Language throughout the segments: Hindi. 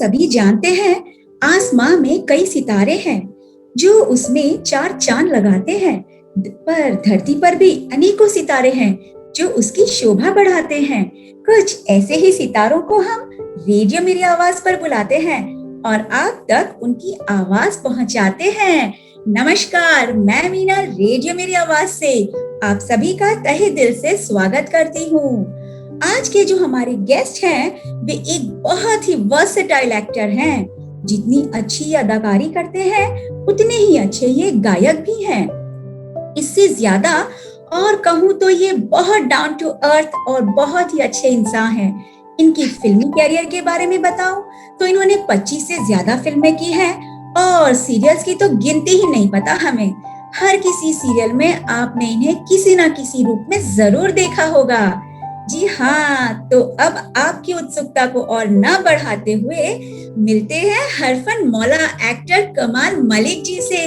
सभी जानते हैं, आसमां में कई सितारे हैं जो उसमें चार चांद लगाते हैं, पर धरती पर भी अनेकों सितारे हैं जो उसकी शोभा बढ़ाते हैं। कुछ ऐसे ही सितारों को हम रेडियो मेरी आवाज पर बुलाते हैं और आप तक उनकी आवाज पहुंचाते हैं। नमस्कार, मैं मीना रेडियो मेरी आवाज से आप सभी का तहे दिल से स्वागत करती हूँ। आज के जो हमारे गेस्ट हैं वे एक बहुत ही वर्सेटाइल एक्टर हैं। जितनी अच्छी अदाकारी करते हैं उतने ही अच्छे ये गायक भी हैं। इससे ज्यादा और कहूँ तो ये बहुत डाउन टू अर्थ और बहुत ही अच्छे इंसान हैं। इनकी फिल्मी कैरियर के बारे में बताऊं तो इन्होंने 25 से ज्यादा फिल्में की हैं और सीरियल्स की तो गिनती ही नहीं पता हमें। हर किसी सीरियल में आपने इन्हें किसी ना किसी रूप में जरूर देखा होगा। जी हाँ, तो अब आपकी उत्सुकता को और न बढ़ाते हुए मिलते हैं हरफन मौला एक्टर कमाल मलिक जी से।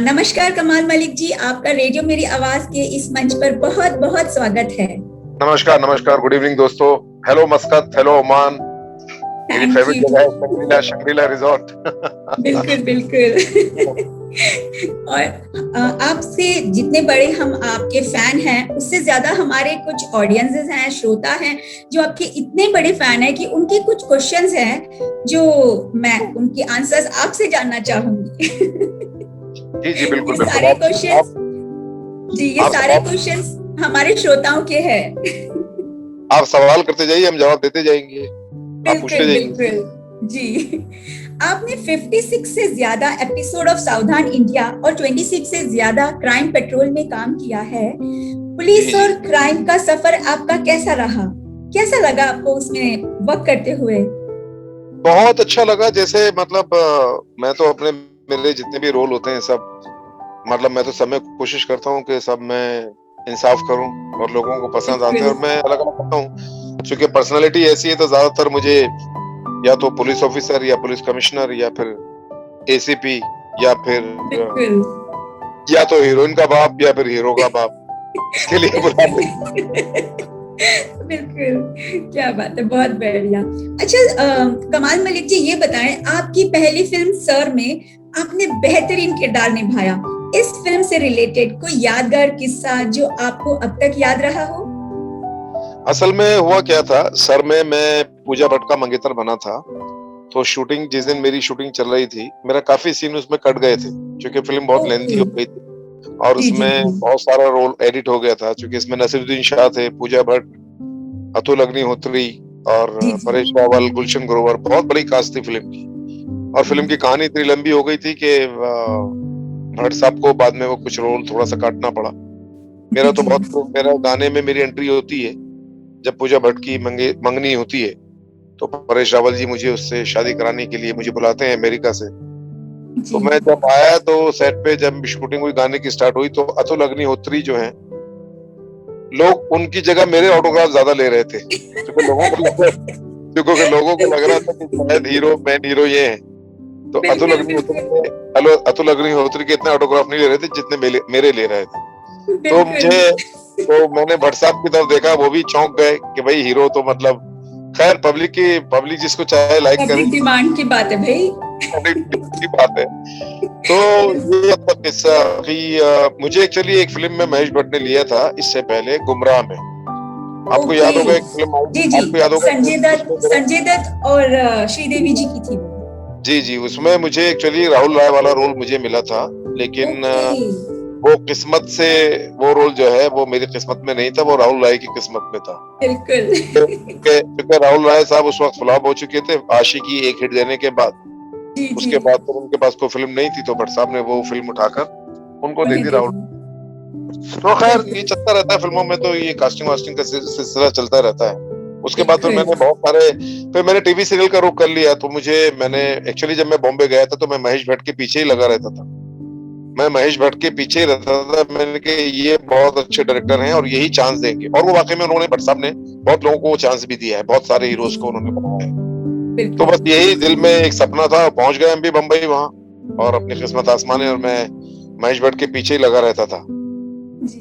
नमस्कार कमाल मलिक जी, आपका रेडियो मेरी आवाज के इस मंच पर बहुत बहुत स्वागत है। नमस्कार, गुड इवनिंग दोस्तों। Hello मस्कत, hello Oman. मेरी फेवरेट जगह है शंग्रीला रिजॉर्ट। बिल्कुल। और आपसे जितने बड़े हम आपके फैन हैं उससे ज्यादा हमारे कुछ ऑडियंसेस हैं, श्रोता हैं जो आपके इतने बड़े फैन हैं कि उनके कुछ क्वेश्चंस हैं जो मैं उनके आंसर्स आपसे जानना चाहूंगी। जी बिल्कुल। ये सारे क्वेश्चंस हमारे श्रोताओं के हैं। आप सवाल करते जाइए, हम जवाब देते जाएंगे। आप पूछते जाइए। बिल्कुल जी। आपने 56 से ज्यादा एपिसोड ऑफ सावधान इंडिया और 26 से ज्यादा क्राइम पेट्रोल में काम किया है। पुलिस और क्राइम का सफर आपका कैसा रहा? कैसा लगा आपको उसमें वर्क करते हुए? बहुत अच्छा लगा। जैसे मतलब मैं तो मेरे जितने भी रोल होते हैं सब, मतलब मैं तो सब में कोशिश करता हूँ कि सब मैं इंसाफ करूं और लोगों को पसंद आते हैं और मैं अलग अलग करता हूँ। क्योंकि पर्सनालिटी ऐसी है तो ज्यादातर मुझे या तो पुलिस ऑफिसर या पुलिस कमिश्नर या फिर एसीपी या फिर या तो हीरोइन का बाप या फिर हीरो का बाप, इसके लिए बुलाते। बिल्कुल, क्या बात है, बहुत बढ़िया। अच्छा कमाल मलिक जी, ये बताएं, आपकी पहली फिल्म सर में आपने बेहतरीन किरदार निभाया। इस फिल्म से रिलेटेड कोई यादगार किस्सा जो आपको अब तक याद रहा हो? असल में हुआ क्या था, सर में मैं पूजा भट्ट का मंगेतर बना था। तो शूटिंग जिस दिन मेरी शूटिंग चल रही थी, मेरा काफी सीन उसमें कट गए थे क्योंकि फिल्म बहुत लेंथी हो गई थी और उसमें बहुत सारा रोल एडिट हो गया था। क्योंकि इसमें नसीरुद्दीन शाह थे, पूजा भट्ट, अतुल अग्निहोत्री और परेश रावल, गुलशन ग्रोवर, बहुत बड़ी कास्ट थी फिल्म की। और फिल्म की कहानी इतनी लंबी हो गई थी कि भट्ट साहब को बाद में वो कुछ रोल थोड़ा सा काटना पड़ा। मेरा गाने में मेरी एंट्री होती है जब पूजा भट्ट की मंगनी होती है, तो परेश रावल जी मुझे उससे शादी कराने के लिए मुझे बुलाते हैं अमेरिका से। तो मैं जब आया तो सेट पे जब शूटिंग हुई, गाने की स्टार्ट हुई, तो अतुल अग्निहोत्री जो हैं, लोग उनकी जगह मेरे ऑटोग्राफ ज्यादा ले रहे थे क्योंकि लोगों को लग रहा था कि शायद मेन हीरो ये है। तो अतुल अग्निहोत्री के इतने ऑटोग्राफ नहीं ले रहे थे जितने मेरे ले रहे थे। तो मैंने भट्ट साहब की तरफ देखा, वो भी चौंक गए कि भाई हीरो तो मतलब, खैर पब्लिक जिसको चाहे लाइक करे, डिमांड की बात है भाई, की बात है। तो ये किस्सा कि मुझे एक्चुअली एक फिल्म में महेश भट्ट ने लिया था इससे पहले, गुमराह में। आपको याद होगा एक फिल्म, आपको याद होगा संजय दत्त और श्रीदेवी जी की थी। जी, उसमें मुझे एक्चुअली राहुल राय वाला रोल मुझे मिला था, लेकिन वो किस्मत से वो रोल जो है वो मेरी किस्मत में नहीं था, वो राहुल राय की किस्मत में था। क्योंकि राहुल राय साहब उस वक्त फ्लॉप हो चुके थे आशिकी एक हिट देने के बाद। उसके बाद तो उनके पास कोई फिल्म नहीं थी, तो भट्ट साहब ने वो फिल्म उठाकर उनको दे दी राहुल। तो खैर ये चलता रहता है फिल्मों में, तो ये कास्टिंग वास्टिंग का सिलसिला चलता रहता है। उसके बाद फिर मैंने बहुत सारे, फिर मैंने टीवी सीरियल का रुख कर लिया। तो मैंने एक्चुअली जब मैं बॉम्बे गया था तो मैं महेश भट्ट के पीछे ही लगा रहता था। मैं महेश भट्ट के पीछे ही रहता था। मैंने कहा ये बहुत अच्छे डायरेक्टर हैं और यही चांस देंगे, और वो वाकई में उन्होंने, भट्ट साहब ने बहुत लोगों को चांस भी दिया है, बहुत सारे हीरोज को उन्होंने बनाया है। तो बस यही दिल में एक सपना था, पहुंच गए हम भी बम्बई वहां, और अपनी किस्मत आसमाने, और मैं महेश भट्ट के पीछे ही लगा रहता था।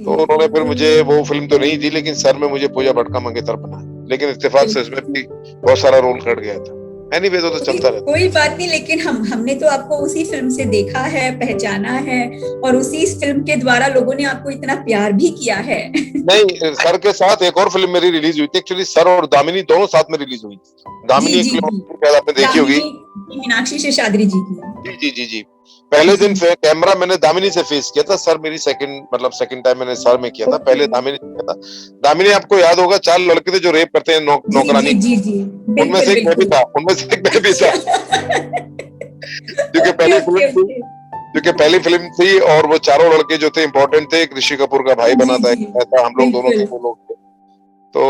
तो उन्होंने फिर मुझे वो फिल्म तो नहीं दी, लेकिन सर में मुझे पूजा भट्ट का मंगेतर बनाया, लेकिन इत्तेफाक से इसमें भी बहुत सारा रोल कट गया था। एनीवेज वो तो चलता रहता कोई बात नहीं, लेकिन हमने तो आपको उसी फिल्म से देखा है, पहचाना है, और उसी फिल्म के द्वारा लोगों ने आपको इतना प्यार भी किया है। नहीं, सर के साथ एक और फिल्म मेरी रिलीज हुई थी एक्चुअली, सर और दामिनी दोनों साथ में रिलीज हुई। दामिनी जी एक जी फिल्म जी, शायद आपने देखी होगी। मीनाक्षी शेषाद्री जी की। जी जी जी जी। पहले दिन कैमरा मैंने दामिनी से फेस किया था सर, मेरी सेकंड टाइम मैंने सर में किया था, पहले दामिनी से किया था। दामिनी आपको याद होगा 4 लड़के थे जो रेप करते हैं नौकरानी, जी जी जी, उनमें बिल्कुल से एक मैं भी बिल्कुल। था, उनमें से एक मैं भी था। क्योंकि ओके पहली फिल्म ओके थी, ओके। क्योंकि पहली फिल्म थी और वो चारों लड़के जो थे इंपॉर्टेंट थे, एक ऋषि कपूर का भाई बना जी था, जी, एक ऐसा हम लोग दोनों बिल्कुल। तीनों लोग थे। तो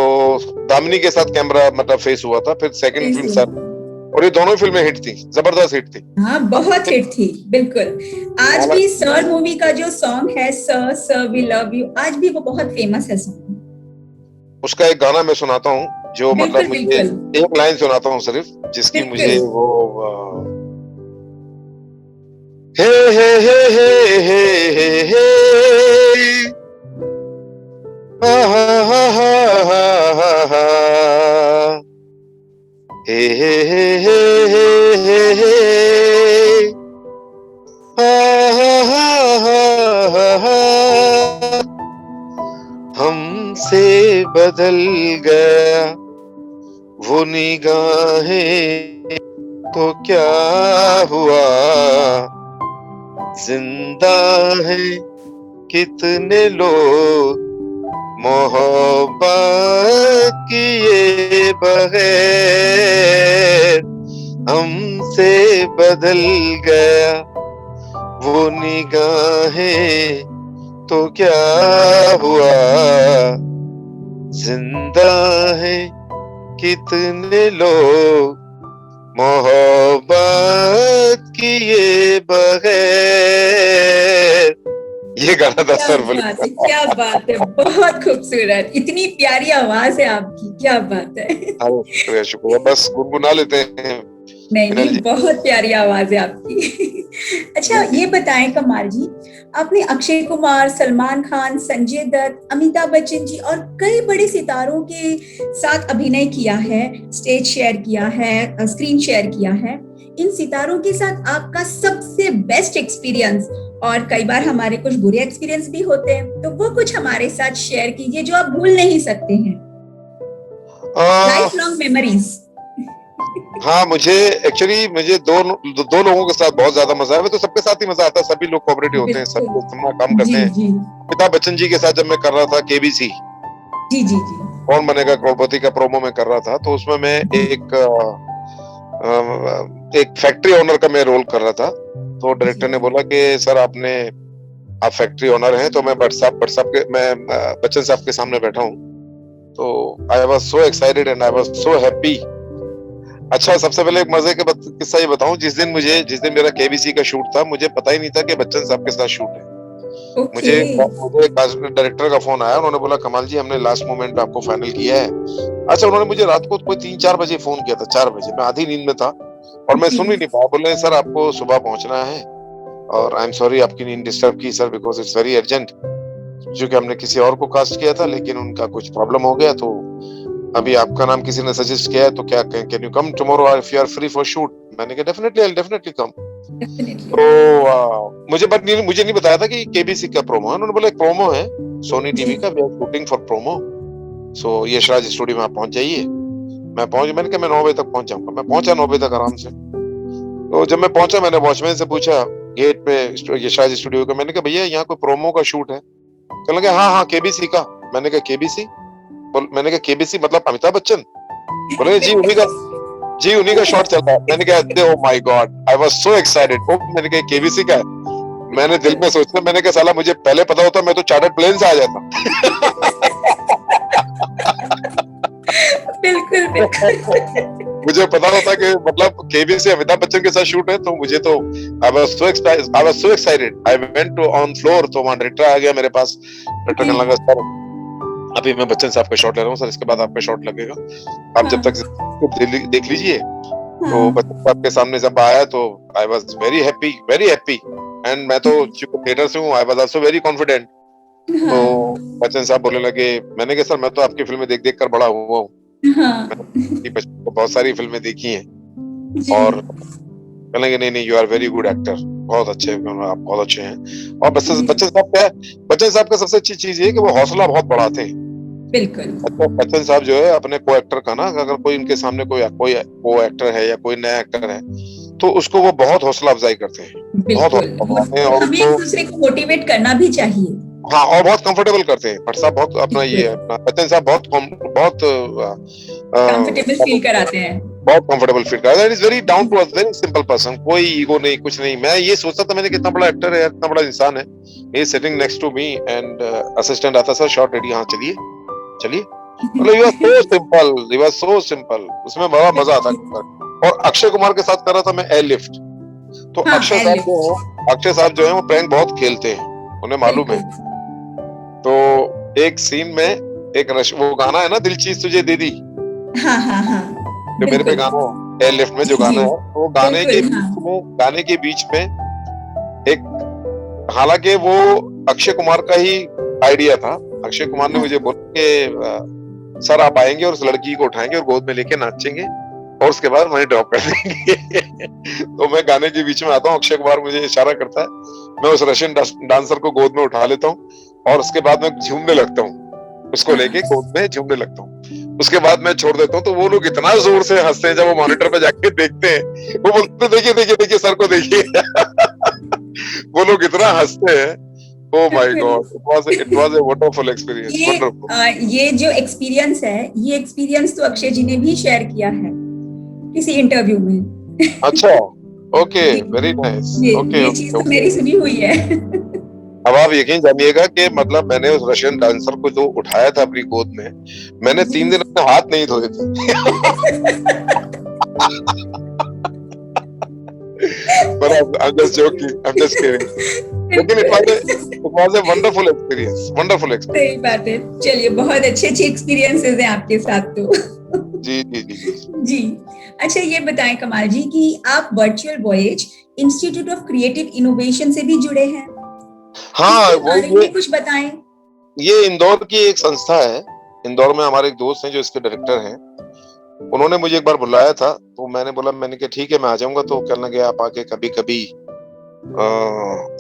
दामिनी के साथ कैमरा मतलब फेस हुआ था, फिर सेकंड फिल्म सर, और ये दोनों फिल्में हिट थी, जबरदस्त हिट थी। हाँ, बहुत हिट थी, बिल्कुल। आज भी सर मूवी का जो सॉन्ग है, sir sir we love you, आज भी वो बहुत फेमस है सॉन्ग। उसका एक गाना मैं सुनाता हूँ, जो मतलब बिल्कुल मुझे बिल्कुल एक लाइन सुनाता हूँ सिर्फ, जिसकी मुझे बिल्कुल। वो हे हे हे हे हे हे हे हा हा हा हा हा हा हा हे हे हे हे हे हे हे हा हा हा हा हा हा हमसे बदल गया वो निगाहें तो क्या हुआ, जिंदा है कितने लोग मोहब्बत किए बगैर, हमसे बदल गया वो निगाहें तो क्या हुआ, जिंदा है कितने लोग मोहब्बत किए बगैर। ये गाना था क्या सर फिल्म बात का। है, क्या बात है, बहुत खूबसूरत, इतनी प्यारी आवाज है आपकी, क्या बात है। अरे शुक्रिया शुक्रिया, बस गुनगुना लेते हैं नहीं मिनल नहीं, जी। बहुत प्यारी आवाज है आपकी। अच्छा, जी जी। ये बताएं कमाल जी, आपने अक्षय कुमार, सलमान खान, संजय दत्त, अमिताभ बच्चन जी और कई बड़े सितारों के साथ अभिनय किया है, स्टेज शेयर किया है, स्क्रीन शेयर किया है। इन सितारों के साथ आपका सबसे बेस्ट एक्सपीरियंस, और कई बार हमारे कुछ बुरे एक्सपीरियंस भी होते हैं, तो वो कुछ हमारे साथ शेयर कीजिए जो आप भूल नहीं सकते हैं, लाइफ लॉन्ग मेमोरीज। हाँ, मुझे दो लोगों के साथ बहुत ज्यादा मजा आया। तो सबके साथ ही मजा आता है, सभी लोग कोऑपरेटिव होते हैं, सब बिल्कुल। लोग अपना काम करते जी हैं। जी अमिताभ बच्चन जी के साथ जब मैं कर रहा था केबीसी, जी जी जी कौन बनेगा करोड़पति का प्रोमो में कर रहा था, तो उसमें मैं जी एक फैक्ट्री ओनर का मैं रोल कर रहा था। तो जी डायरेक्टर ने बोला कि सर आप फैक्ट्री ओनर हैं, तो मैं बच्चन साहब के सामने बैठा हूँ। तो I was so excited and I was so happy. अच्छा, सबसे पहले एक मजे का किस्सा ये बताऊं, जिस दिन मेरा केबीसी का शूट था, मुझे पता ही नहीं था कि बच्चन साहब के साथ शूट है। ओके। मुझे डायरेक्टर का फोन आया, उन्होंने बोला कमाल जी हमने लास्ट मोमेंट पे आपको फाइनल किया है। अच्छा, उन्होंने मुझे रात को कोई 3-4 बजे फोन किया था, 4 बजे, मैं आधी नींद में था और मैं जी सुन ही नहीं पाया। बोले सर आपको सुबह पहुंचना है और आई एम सॉरी आपकी नींद डिस्टर्ब की sir, because it's very urgent. क्योंकि हमने किसी और को कास्ट किया था, लेकिन उनका कुछ प्रॉब्लम हो गया, तो अभी आपका नाम किसी ने सजेस्ट किया है, तो क्या can you come tomorrow if you are free for shoot. मैंने कहा definitely, I will definitely come. Definitely. तो मुझे नहीं बताया था कि केबीसी का प्रोमो है। उन्होंने बोला एक प्रोमो है सोनी जी टीवी का, we are shooting for promo, so Yashraj studio में आप पहुंच जाइए। मैंने कहा मैं 9 बजे तक पहुंच जाऊंगा। मैं पहुंचा 9 बजे तक आराम से। तो जब मैं पहुंचा, मैंने वॉचमैन से पूछा गेट पे यशराज स्टूडियो का, मैंने कहा भैया यहाँ कोई प्रोमो का शूट है? कहने लगे हाँ हाँ केबीसी का। मैंने कहा केबीसी? मैंने कहा केबीसी मतलब अमिताभ बच्चन? बोले जी उन्हीं का शॉट चल रहा है। मैंने कहा oh my God, I was so excited. मैंने कहा केबीसी का है। मैंने दिल में सोचा, मैंने कहा साला मुझे पहले पता होता मैं तो चार्टर्ड प्लेन से आ जाता। बिल्कुल बिल्कुल। मुझे पता होता कि मतलब केबीसी अमिताभ बच्चन के साथ शूट है, तो मुझे तो I was so excited. I went to on floor, तो वहां डायरेक्टर आ गया मेरे पास। डायरेक्टर कहने लगा सर अभी मैं बच्चन साहब का शॉट ले रहा हूँ सर, इसके बाद आपका शॉट लगेगा, आप जब तक देख लीजिए। तो बच्चन साहब के सामने जब आया तो I was very happy. And मैं तो चूंकि थिएटर से हूँ, I was also very confident. तो बच्चन साहब बोलने लगे, मैंने कहा सर मैं तो आपकी फिल्में देख देख कर बड़ा हुआ हूँ, हाँ मैंने बचपन को बहुत सारी फिल्में देखी हैं। और कहने नहीं नहीं, you are very good actor, बहुत अच्छे, आप बहुत अच्छे हैं। और बच्चन साहब क्या है, बच्चन साहब का सबसे अच्छी चीज ये है कि वो हौसला बहुत बढ़ाते हैं। बिल्कुल। बच्चन साहब जो है अपने को एक्टर का ना, अगर कोई इनके सामने कोई को एक्टर है या कोई नया एक्टर है तो उसको वो बहुत हौसला अफजाई करते हैं, बहुत बिल्कुल, हौसला बढ़ाते हैं और हमें एक दूसरे को मोटिवेट करना भी चाहिए। हाँ, और बहुत कंफर्टेबल करते हैं। भट्ट साहब बहुत अपना ये है, अपना बच्चन साहब बहुत कंफर्टेबल फील कराते हैं। बहुत कंफर्टेबल फील कराते हैं। Is very down to earth, very simple person, कोई ईगो नहीं, कुछ नहीं। मैं ये सोचता था, मैंने कितना बड़ा एक्टर है, कितना बड़ा इंसान है। He is sitting next to me and assistant आता, सर शॉट रेडी, हाँ चलिए चलिए। मतलब you are so simple, you are so simple, उसमें बड़ा मजा आता है। और अक्षय कुमार के साथ कर रहा था मैं एयर लिफ्ट, तो हाँ, अक्षय साहब जो है वो प्रैंक बहुत खेलते हैं, उन्हें मालूम है। तो एक सीन में वो गाना है ना, दिल चीज तुझे दे दी, हाँ, जो मेरे पे गाना है एयर लिफ्ट में जो गाना है, वो गाने के बीच में एक, हालांकि वो अक्षय कुमार का ही आइडिया था। अक्षय कुमार ने मुझे बोला कि सर आप आएंगे और उस लड़की को उठाएंगे और गोद में लेके नाचेंगे और उसके बाद वहीं ड्रॉप कर देंगे। तो मैं गाने के बीच में आता हूँ, अक्षय कुमार मुझे इशारा करता है, मैं उस रशियन डांसर को गोद में उठा लेता हूँ और उसके बाद मैं झूमने लगता हूँ, उसको लेके गोद में झूमने लगता हूँ। उसके बाद मैं छोड़ देता हूँ, तो वो लोग इतना जोर से हंसते हैं जब वो मॉनिटर पे जाके देखते हैं, वो बोलते देखिए देखिए देखिए सर को देखिए। वो लोग इतना हंसते हैं। Oh my God, it was a wonderful experience, wonderful. ये जो एक्सपीरियंस है, ये एक्सपीरियंस तो अक्षय जी ने भी शेयर किया है किसी इंटरव्यू में। अच्छा, ओके, वेरी नाइस, ओके। ये चीज तो मेरी सुनी हुई है। अब आप यकीन जानिएगा कि मतलब मैंने उस रशियन डांसर को जो उठाया था अपनी गोद में, मैंने 3 दिन अपने हाथ नहीं धोए थे। But I'm just joking, I'm just kidding. लेकिन it was a wonderful experience, wonderful experience. सही बात है। चलिए, बहुत अच्छे एक्सपीरियंसेस हैं आपके साथ तो। जी जी जी जी जी। अच्छा, ये बताएं कमाल जी कि आप virtual voyage institute of creative innovation से भी जुड़े हैं। हाँ, वो ये कुछ बताएं। ये इंदौर की एक संस्था है। इंदौर में हमारे एक दोस्त हैं जो इसके डायरेक्टर हैं। उन्होंने मुझे एक बार बुलाया था, तो मैंने बोला, मैंने कहा ठीक है मैं आ जाऊंगा। तो कहने लगे आप आके कभी कभी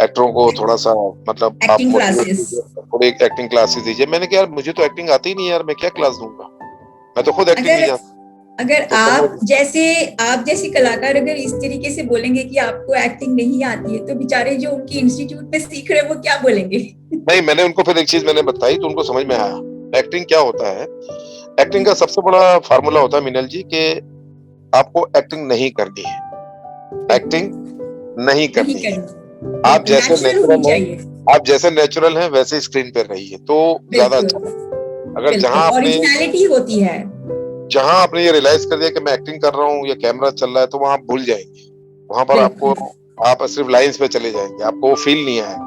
एक्टरों को थोड़ा सा मतलब आप थोड़ी एक्टिंग क्लासेस दीजिए। मैंने कहा यार मुझे तो एक्टिंग आती ही नहीं यार, मैं क्या क्लास दूंगा, मैं तो खुद एक्टिंग नहीं जानता। अगर तो आप जैसे कलाकार अगर इस तरीके से बोलेंगे कि आपको एक्टिंग नहीं आती है, तो बेचारे जो उनकी इंस्टीट्यूट में सीख रहे हैं वो क्या बोलेंगे? नहीं, मैंने उनको फिर एक चीज मैंने बताई तो उनको समझ में आया एक्टिंग क्या होता है। एक्टिंग का सबसे बड़ा फार्मूला होता है मीनल जी कि आपको एक्टिंग नहीं करनी है, एक्टिंग नहीं करनी है। आप जैसे नेचुरल हैं वैसे स्क्रीन पर रहिए तो ज्यादा अच्छा है। अगर जहां ओरिजिनलिटी होती है, जहां आपने ये रियलाइज कर दिया कि मैं एक्टिंग कर रहा हूँ या कैमरा चल रहा है, तो वहां आप भूल जाएंगे। वहां पर आप सिर्फ लाइंस पे चले जाएंगे, आपको वो फील नहीं आएगा।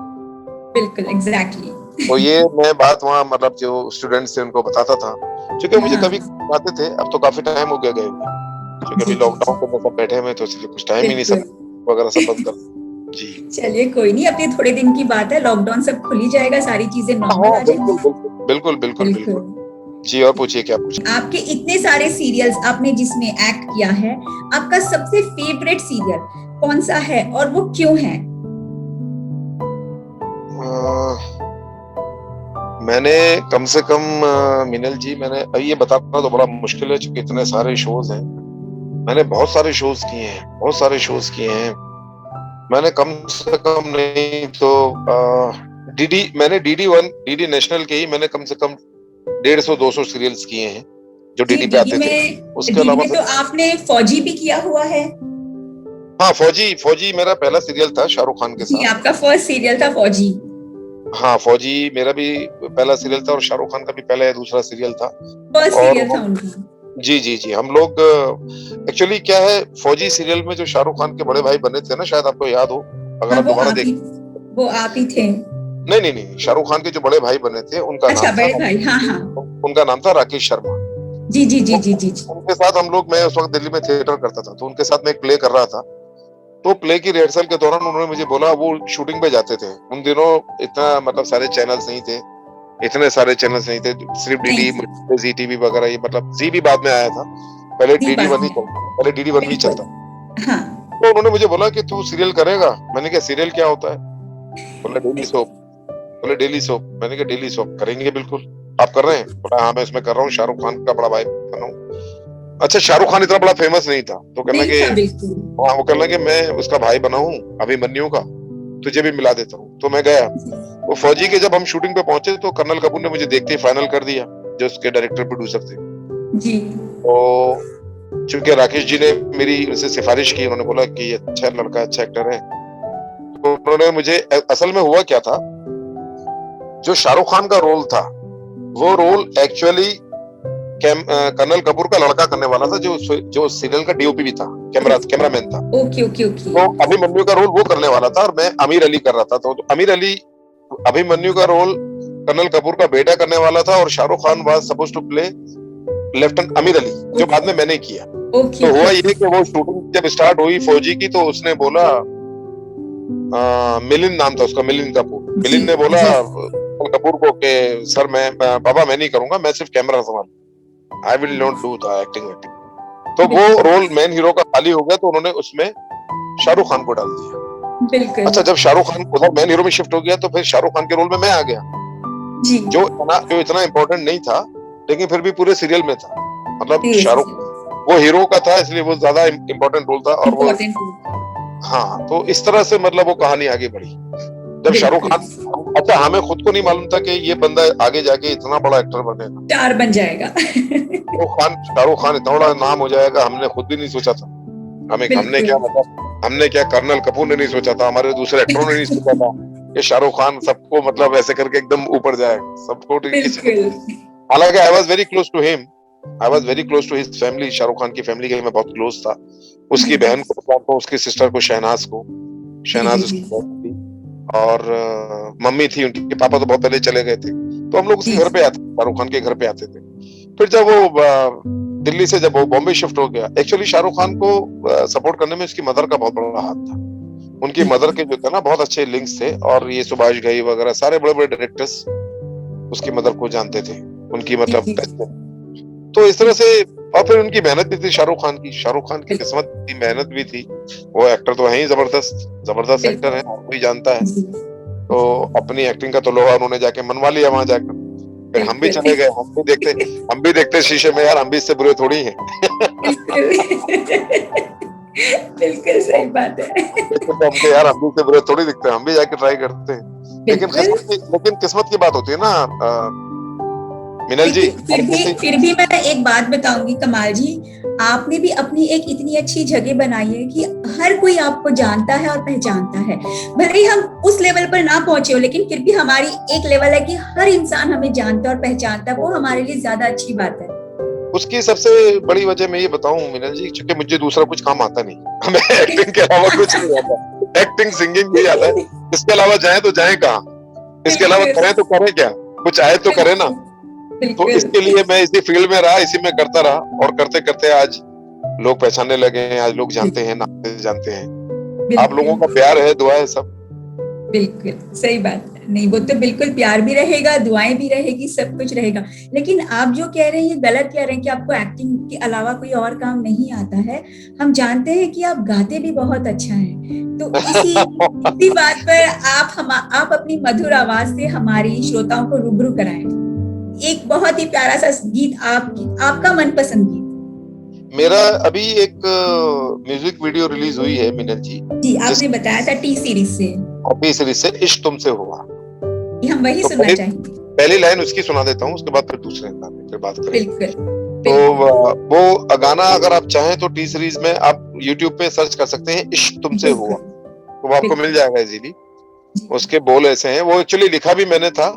बिल्कुल, एग्जैक्टली। तो ये मैं बात वहां मतलब जो स्टूडेंट्स थे उनको बताता था, क्योंकि मुझे कभी आते थे, अब तो काफी टाइम हो गया गए हुए, क्योंकि अभी लॉकडाउन में सब बैठे हुए तो इसलिए कुछ टाइम ही नहीं, सब वगैरह सब बंद कर। जी चलिए, कोई नहीं, अपने थोड़े दिन की बात है, लॉकडाउन सब खुल ही जाएगा, सारी चीजें नॉर्मल आ जाएंगी। बिल्कुल बिल्कुल बिल्कुल। जी, और पूछिए क्या पूछिए। आपके इतने सारे सीरियल्स आपने जिसमें एक्ट किया है, आपका सबसे फेवरेट सीरियल कौन सा है और वो क्यों है? मैंने कम से कम मिनल जी, मैंने अभी ये बताना तो बड़ा मुश्किल है क्योंकि इतने सारे शोज हैं। मैंने बहुत सारे शोज किए हैं। मैंने कम से कम नहीं तो मैंने डीडी नेशनल के ही मैंने कम से कम 150-200 सीरियल्स किए हैं जो डीडी पे आते थे। उसके अलावा तो आपने फौजी भी किया हुआ है? हाँ, फौजी मेरा पहला सीरियल था शाहरुख खान के साथ। आपका फर्स्ट सीरियल था फौजी? हाँ, फौजी मेरा भी पहला सीरियल था और शाहरुख खान का भी पहला या दूसरा सीरियल था। फर्स्ट सीरियल था उनका। जी, हम लोग एक्चुअली क्या है, फौजी सीरियल में जो शाहरुख खान के बड़े भाई बने थे ना, शायद आपको याद हो, अगर आप दोबारा देख। वो आप ही थे? नहीं, शाहरुख खान के जो बड़े भाई बने थे उनका नाम बड़े भाई, हाँ, उनका नाम था राकेश शर्मा। जी। उनके साथ हम लोग, मैं उस वक्त दिल्ली में थिएटर करता था, तो उनके साथ मैं एक प्ले कर रहा था। तो प्ले की रिहर्सल के दौरान उन्होंने मुझे बोला, वो शूटिंग पे जाते थे उन दिनों, इतना मतलब सारे चैनल्स नहीं थे, इतने सारे चैनल्स नहीं थे, सिर्फ डीडी, जी टीवी वगैरह, ये मतलब जी भी बाद में आया था, पहले डीडी वन ही चलता। हाँ। तो उन्होंने मुझे बोला कि तू सीरियल करेगा। मैंने कहा सीरियल क्या होता है? बोला डेली सोप। बोले डेली सोप। मैंने कहा डेली सोप करेंगे बिल्कुल। आप कर रहे हैं? बोला हाँ मैं इसमें कर रहा हूँ, शाहरुख खान का बड़ा भाई बना हूँ। अच्छा, शाहरुख खान इतना बड़ा फेमस नहीं था, तो कहना नहीं कि था बिल्कुल। हाँ, वो कहना कि मैं उसका भाई बना हूँ अभिमन्यु का, तुझे भी मिला देता हूँ। तो मैं गया। वो फौजी के जब हम शूटिंग पे पहुंचे तो कर्नल कपूर ने मुझे देखते ही फाइनल कर दिया, जो उसके डायरेक्टर प्रोड्यूसर थे। जी। तो चूंकि राकेश जी ने मेरी उनसे सिफारिश की, उन्होंने बोला कि ये अच्छा लड़का, अच्छा एक्टर है, तो उन्होंने मुझे, असल में हुआ क्या था, जो शाहरुख खान का रोल था वो रोल एक्चुअली कर्नल कपूर का लड़का करने वाला था, जो सीरियल का डीओपी भी था, कैमरामैन था। Okay okay okay. तो अभिमन्यु का रोल वो करने वाला था और मैं अमीर अली कर रहा था। तो अमीर अली, अभिमन्यु का रोल कर्नल कपूर का बेटा करने वाला था और Shahrukh Khan was suppose to play lieutenant Amir Ali, जो बाद में मैंने किया। ओके तो हुआ ओके। ये कि वो शूटिंग जब स्टार्ट हुई फौजी की, तो उसने बोला, मिलिंद नाम था उसका, मिलिंद कपूर। जी मिलिंद ने बोला जी। कपूर को कि सर मैं पापा मैं नहीं करूंगा, मैं सिर्फ कैमरा संभाल, I will not do the acting. तो वो बिल्कुल रोल मेन हीरो का खाली हो गया, तो उन्होंने उसमें शाहरुख खान को डाल दिया। बिल्कुल। अच्छा, जब शाहरुख खान उधर मेन हीरो में शिफ्ट हो गया, तो फिर शाहरुख खान के रोल में मैं आ गया, जी। जो इतना इम्पोर्टेंट नहीं था, लेकिन फिर भी पूरे सीरियल में था। मतलब यस। शाहरुख वो हीरो का था, इसलिए वो ज्यादा इम्पोर्टेंट रोल था। और वो, इम्पोर्टेंट। हाँ, तो इस तरह से मतलब वो कहानी आगे बढ़ी। जब शाहरुख बिल्कुल। खान, अच्छा हमें खुद को नहीं मालूम था कि ये बंदा आगे जाके इतना बड़ा एक्टर बनेगा। स्टार बन जाएगा। शाहरुख खान इतना बड़ा नाम हो जाएगा, हमने खुद भी नहीं सोचा था। हमने बिल्कुल। क्या, मतलब हमने क्या, कर्नल कपूर ने नहीं सोचा था, हमारे दूसरे एक्टरों ने नहीं सोचा था कि शाहरुख खान सबको मतलब ऐसे करके एकदम ऊपर जाएगा, सबको किसी ने। बिल्कुल। हालांकि I was very close to him, I was very close to his family. Shahrukh Khan की फैमिली के मैं बहुत क्लोज था। जी उसकी बहन को जानता हूँ, उसकी सिस्टर को, शहनाज को। जी जी शहनाज जी उसकी बहन थी। और मम्मी थी, उनके पापा तो बहुत पहले चले गए थे। तो हम लोग उसके जी घर पे आते, शाहरुख खान के घर पे आते थे। फिर जब वो दिल्ली से जब वो बॉम्बे शिफ्ट हो गया, एक्चुअली शाहरुख खान को सपोर्ट करने में उसकी मदर का बहुत बड़ा हाथ था। उनकी जी। मदर के जो थे ना, बहुत अच्छे लिंक्स थे, और ये सुभाष घई वगैरह सारे बड़े बड़े डायरेक्टर्स उसकी मदर को जानते थे, उनकी जी मतलब जी टच में। तो इस तरह जी। से, और फिर उनकी मेहनत भी थी शाहरुख खान की, शाहरुख खान की बिल्कुल किस्मत थी, मेहनत भी थी। वो एक्टर तो है ही जबरदस्त, जबरदस्त एक्टर बिल्कुल। है, हर कोई जानता है। जी तो अपनी एक्टिंग का तो लोहा उन्होंने जाके मनवा लिया वहां जाकर। फिर हम भी चले बिल्कुल। गए, हम भी देखते शीशे में, यार हम भी इससे बुरे थोड़ी हैं। बिल्कुल। बिल्कुल सही बात है। लेकिन तो हमको यार, हम भी इससे बुरे थोड़ी दिखते हैं, हम भी जाके ट्राई करते हैं। बिल्कुल। लेकिन किस्मत की बात होती है ना, मिनल जी, लेकिन हर किसी। फिर भी मैं एक बात बताऊंगी कमाल जी, आपने भी अपनी एक इतनी अच्छी जगह बनाई है कि हर कोई आपको जानता है और पहचानता है। भले ही हम उस लेवल पर ना पहुंचे हो, लेकिन फिर भी हमारी एक लेवल है कि हर इंसान हमें जानता है और पहचानता है, वो हमारे लिए ज्यादा अच्छी बात है। उसकी सबसे बड़ी वजह मैं ये बताऊं मिनल जी, क्योंकि मुझे दूसरा कुछ काम आता नहीं, हमें एक्टिंग के अलावा कुछ नहीं आता। एक्टिंग, सिंगिंग भी आता है, इसके अलावा जाए तो जाए कहाँ, इसके अलावा बिल्कुल करें तो करें क्या, कुछ आए तो करें ना। बिल्कुल तो बिल्कुल। इसके लिए मैं इसी फील्ड में रहा, इसी में करता रहा, और करते करते आज लोग पहचानने लगे हैं, आज लोग जानते हैं, नाम से जानते हैं। आप लोगों बिल्कुल का प्यार है, दुआ है, सब। बिल्कुल सही बात है। नहीं, वो तो बिल्कुल प्यार भी रहेगा, दुआएं भी रहेगी, सब कुछ रहेगा। लेकिन आप जो कह रहे हैं ये गलत कह रहे हैं कि आपको एक्टिंग के अलावा कोई और काम नहीं आता है। हम जानते हैं कि आप गाते भी बहुत अच्छा हैं। तो इसी बात पर आप अपनी मधुर आवाज से हमारी श्रोताओं को रूबरू कराएं। एक बहुत ही प्यारा सा गीत, आपका मनपसंद गीत। मेरा अभी एक म्यूजिक वीडियो रिलीज हुई है मिनल जी, जी, जिस आपने बताया था टी सीरीज से। अभी सीरीज से इश्क तुमसे हुआ। ये हम वही तो सुनना चाहेंगे। पहली लाइन उसकी सुना देता हूँ, उसके बाद फिर दूसरे गाने फिर बात करेंगे। बिल्कुल तो बिल्कुल वो गाना अगर आप चाहें तो टी सीरीज में आप यूट्यूब पे सर्च कर सकते हैं, इश्क तुमसे हुआ, बिल्कुल तो वो आपको मिल बिल्कुल। जाएगा इजीली। उसके बोल ऐसे हैं, वो एक्चुअली लिखा भी मैंने था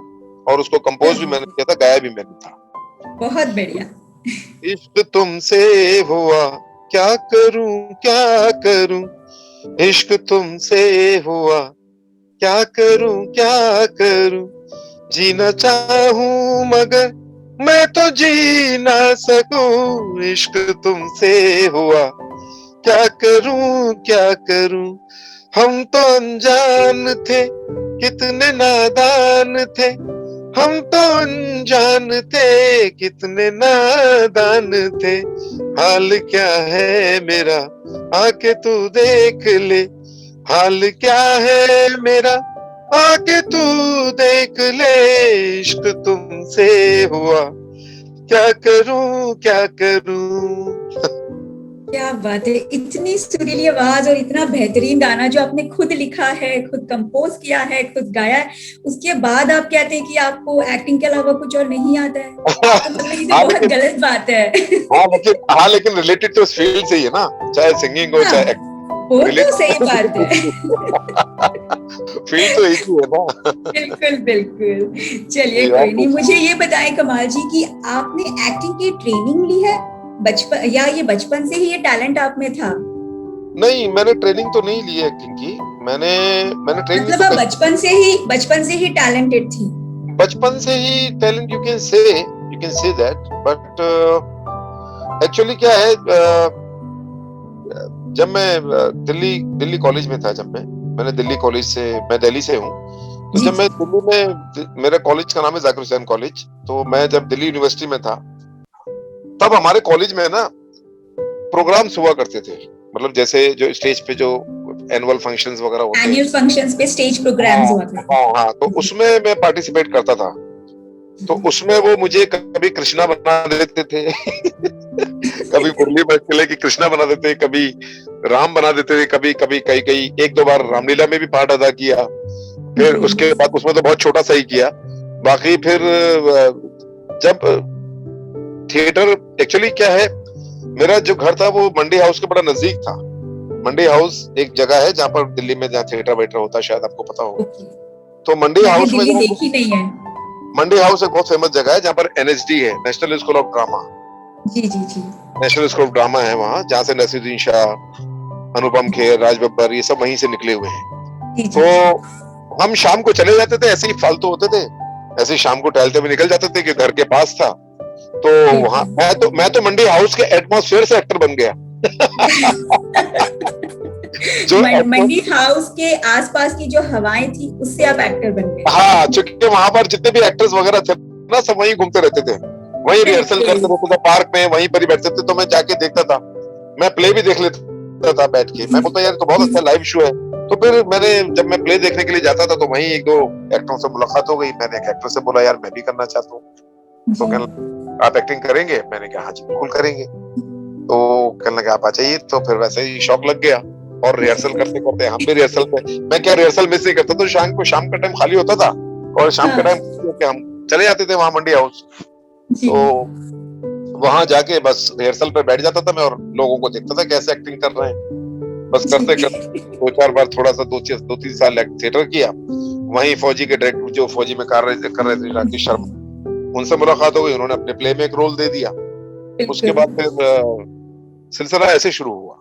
और उसको कंपोज भी मैंने किया था, गाया भी मैंने था। बहुत बढ़िया। इश्क तुमसे हुआ, क्या करूं क्या करूं, इश्क तुमसे हुआ, क्या करूं, जीना चाहूं मगर मैं तो जी ना सकूं, इश्क तुमसे हुआ, क्या करूं, हम तो अनजान थे, कितने नादान थे, हम तो अनजान थे, कितने नादान थे, हाल क्या है मेरा आके तू देख ले, हाल क्या है मेरा आके तू देख ले, इश्क तुमसे हुआ, क्या करूं क्या करूं। क्या बात है, इतनी सुरीली आवाज और इतना बेहतरीन गाना जो आपने खुद लिखा है, खुद कंपोज किया है, खुद गाया है, उसके बाद आप कहते हैं कि आपको एक्टिंग के अलावा कुछ और नहीं आता है, तो मतलब ये तो बहुत गलत बात है। लेकिन रिलेटेड तो उस फील्ड से ही है ना, चाहे सिंगिंग हो चाहे वो तो सही बात है। फील्ड तो एक ही है ना। बिल्कुल बिल्कुल। चलिए कोई नहीं, मुझे ये बताएं कमाल जी कि आपने एक्टिंग की ट्रेनिंग ली है बचपन, या ये बचपन से ही ये टैलेंट आप में था? नहीं, मैंने ट्रेनिंग तो नहीं ली एक्टिंग की। मैंने ट्रेनिंग मतलब आप बचपन से ही टैलेंटेड थी? बचपन से ही talent, you can say that, but actually क्या है, जब मैं दिल्ली कॉलेज में था, जब मैंने दिल्ली कॉलेज से, मैं दिल्ली से हूँ, तो जब मैं दिल्ली में, मेरा कॉलेज का नाम है जाकिर हुसैन कॉलेज, तो मैं जब दिल्ली यूनिवर्सिटी में था, तब हमारे कॉलेज में ना प्रोग्राम्स हुआ करते थे, मतलब जैसे जो स्टेज पे जो एनुअल फंक्शंस वगैरह होते हैं, एनुअल फंक्शंस पे स्टेज प्रोग्राम्स हुआ था। हाँ, तो उसमें मैं पार्टिसिपेट करता था। तो उसमें वो मुझे कभी कृष्णा बना देते थे कभी मुरली के लिए कृष्णा बना देते, कभी राम बना देते थे, कभी कभी कई एक दो बार रामलीला में भी पार्ट अदा किया। फिर उसके बाद उसमें तो बहुत छोटा सा ही किया। बाकी फिर जब थिएटर, एक्चुअली क्या है, मेरा जो घर था वो मंडी हाउस के बड़ा नजदीक था। मंडी हाउस एक जगह है जहाँ पर दिल्ली में, जहाँ थिएटर वेटर होता है, शायद आपको पता हो। तो मंडी हाउस में देखी नहीं है। मंडी हाउस एक बहुत फेमस जगह है जहाँ पर एनएसडी है, नेशनल स्कूल ऑफ ड्रामा। जी नेशनल स्कूल ऑफ ड्रामा है वहाँ, जहाँ से नसीरुद्दीन शाह, अनुपम खेर, राज बब्बर, ये सब वहीं से निकले हुए हैं। तो हम शाम को चले जाते थे, ऐसे ही फालतू होते थे, ऐसे ही शाम को टहलते हुए निकल जाते थे कि घर के पास था। तो वहाँ मैं तो मंडी हाउस के एटमॉस्फेयर से एक्टर बन गया जो मंडी हाउस के आसपास की जो हवाएं थी उससे आप एक्टर बन गए। हाँ, क्योंकि वहां पर जितने भी एक्टर्स वगैरह थे ना, सब वहीं घूमते रहते थे, वहीं रिहर्सल करते रहते थे, पार्क में वहीं पर ही बैठते थे। तो मैं जाके देखता था, मैं प्ले भी देख लेता था बैठ के। मैं बोलता यार तो बहुत अच्छा लाइव शो है। तो फिर जब मैं प्ले देखने के लिए जाता था तो वहीं एक दो एक्टरों से मुलाकात हो गई। मैंने एक एक्टर से बोला यार मैं भी करना चाहता हूँ। तो कहने आप एक्टिंग करेंगे? मैंने कहा हाँ जी बिल्कुल करेंगे। तो कहने लगा आप आ जाइए। तो फिर वैसे ही शौक लग गया और रिहर्सल करते करते हम भी रिहर्सल पे, मैं क्या रिहर्सल मिस नहीं करता, तो शाम का टाइम खाली होता था और शाम के टाइम हम चले जाते थे वहां मंडी हाउस। तो वहां जाके बस रिहर्सल पे बैठ जाता था मैं और लोगों को देखता था कैसे एक्टिंग कर रहे हैं। बस करते करते 2-4 बार थोड़ा सा 2-3 साल थिएटर किया। वहीं फौजी के डायरेक्टर जो फौजी में कर रहे थे राकेश शर्मा, उनसे मुलाकात हो गई, उन्होंने अपने प्ले में एक रोल दे दिया। उसके बाद फिर सिलसिला ऐसे शुरू हुआ।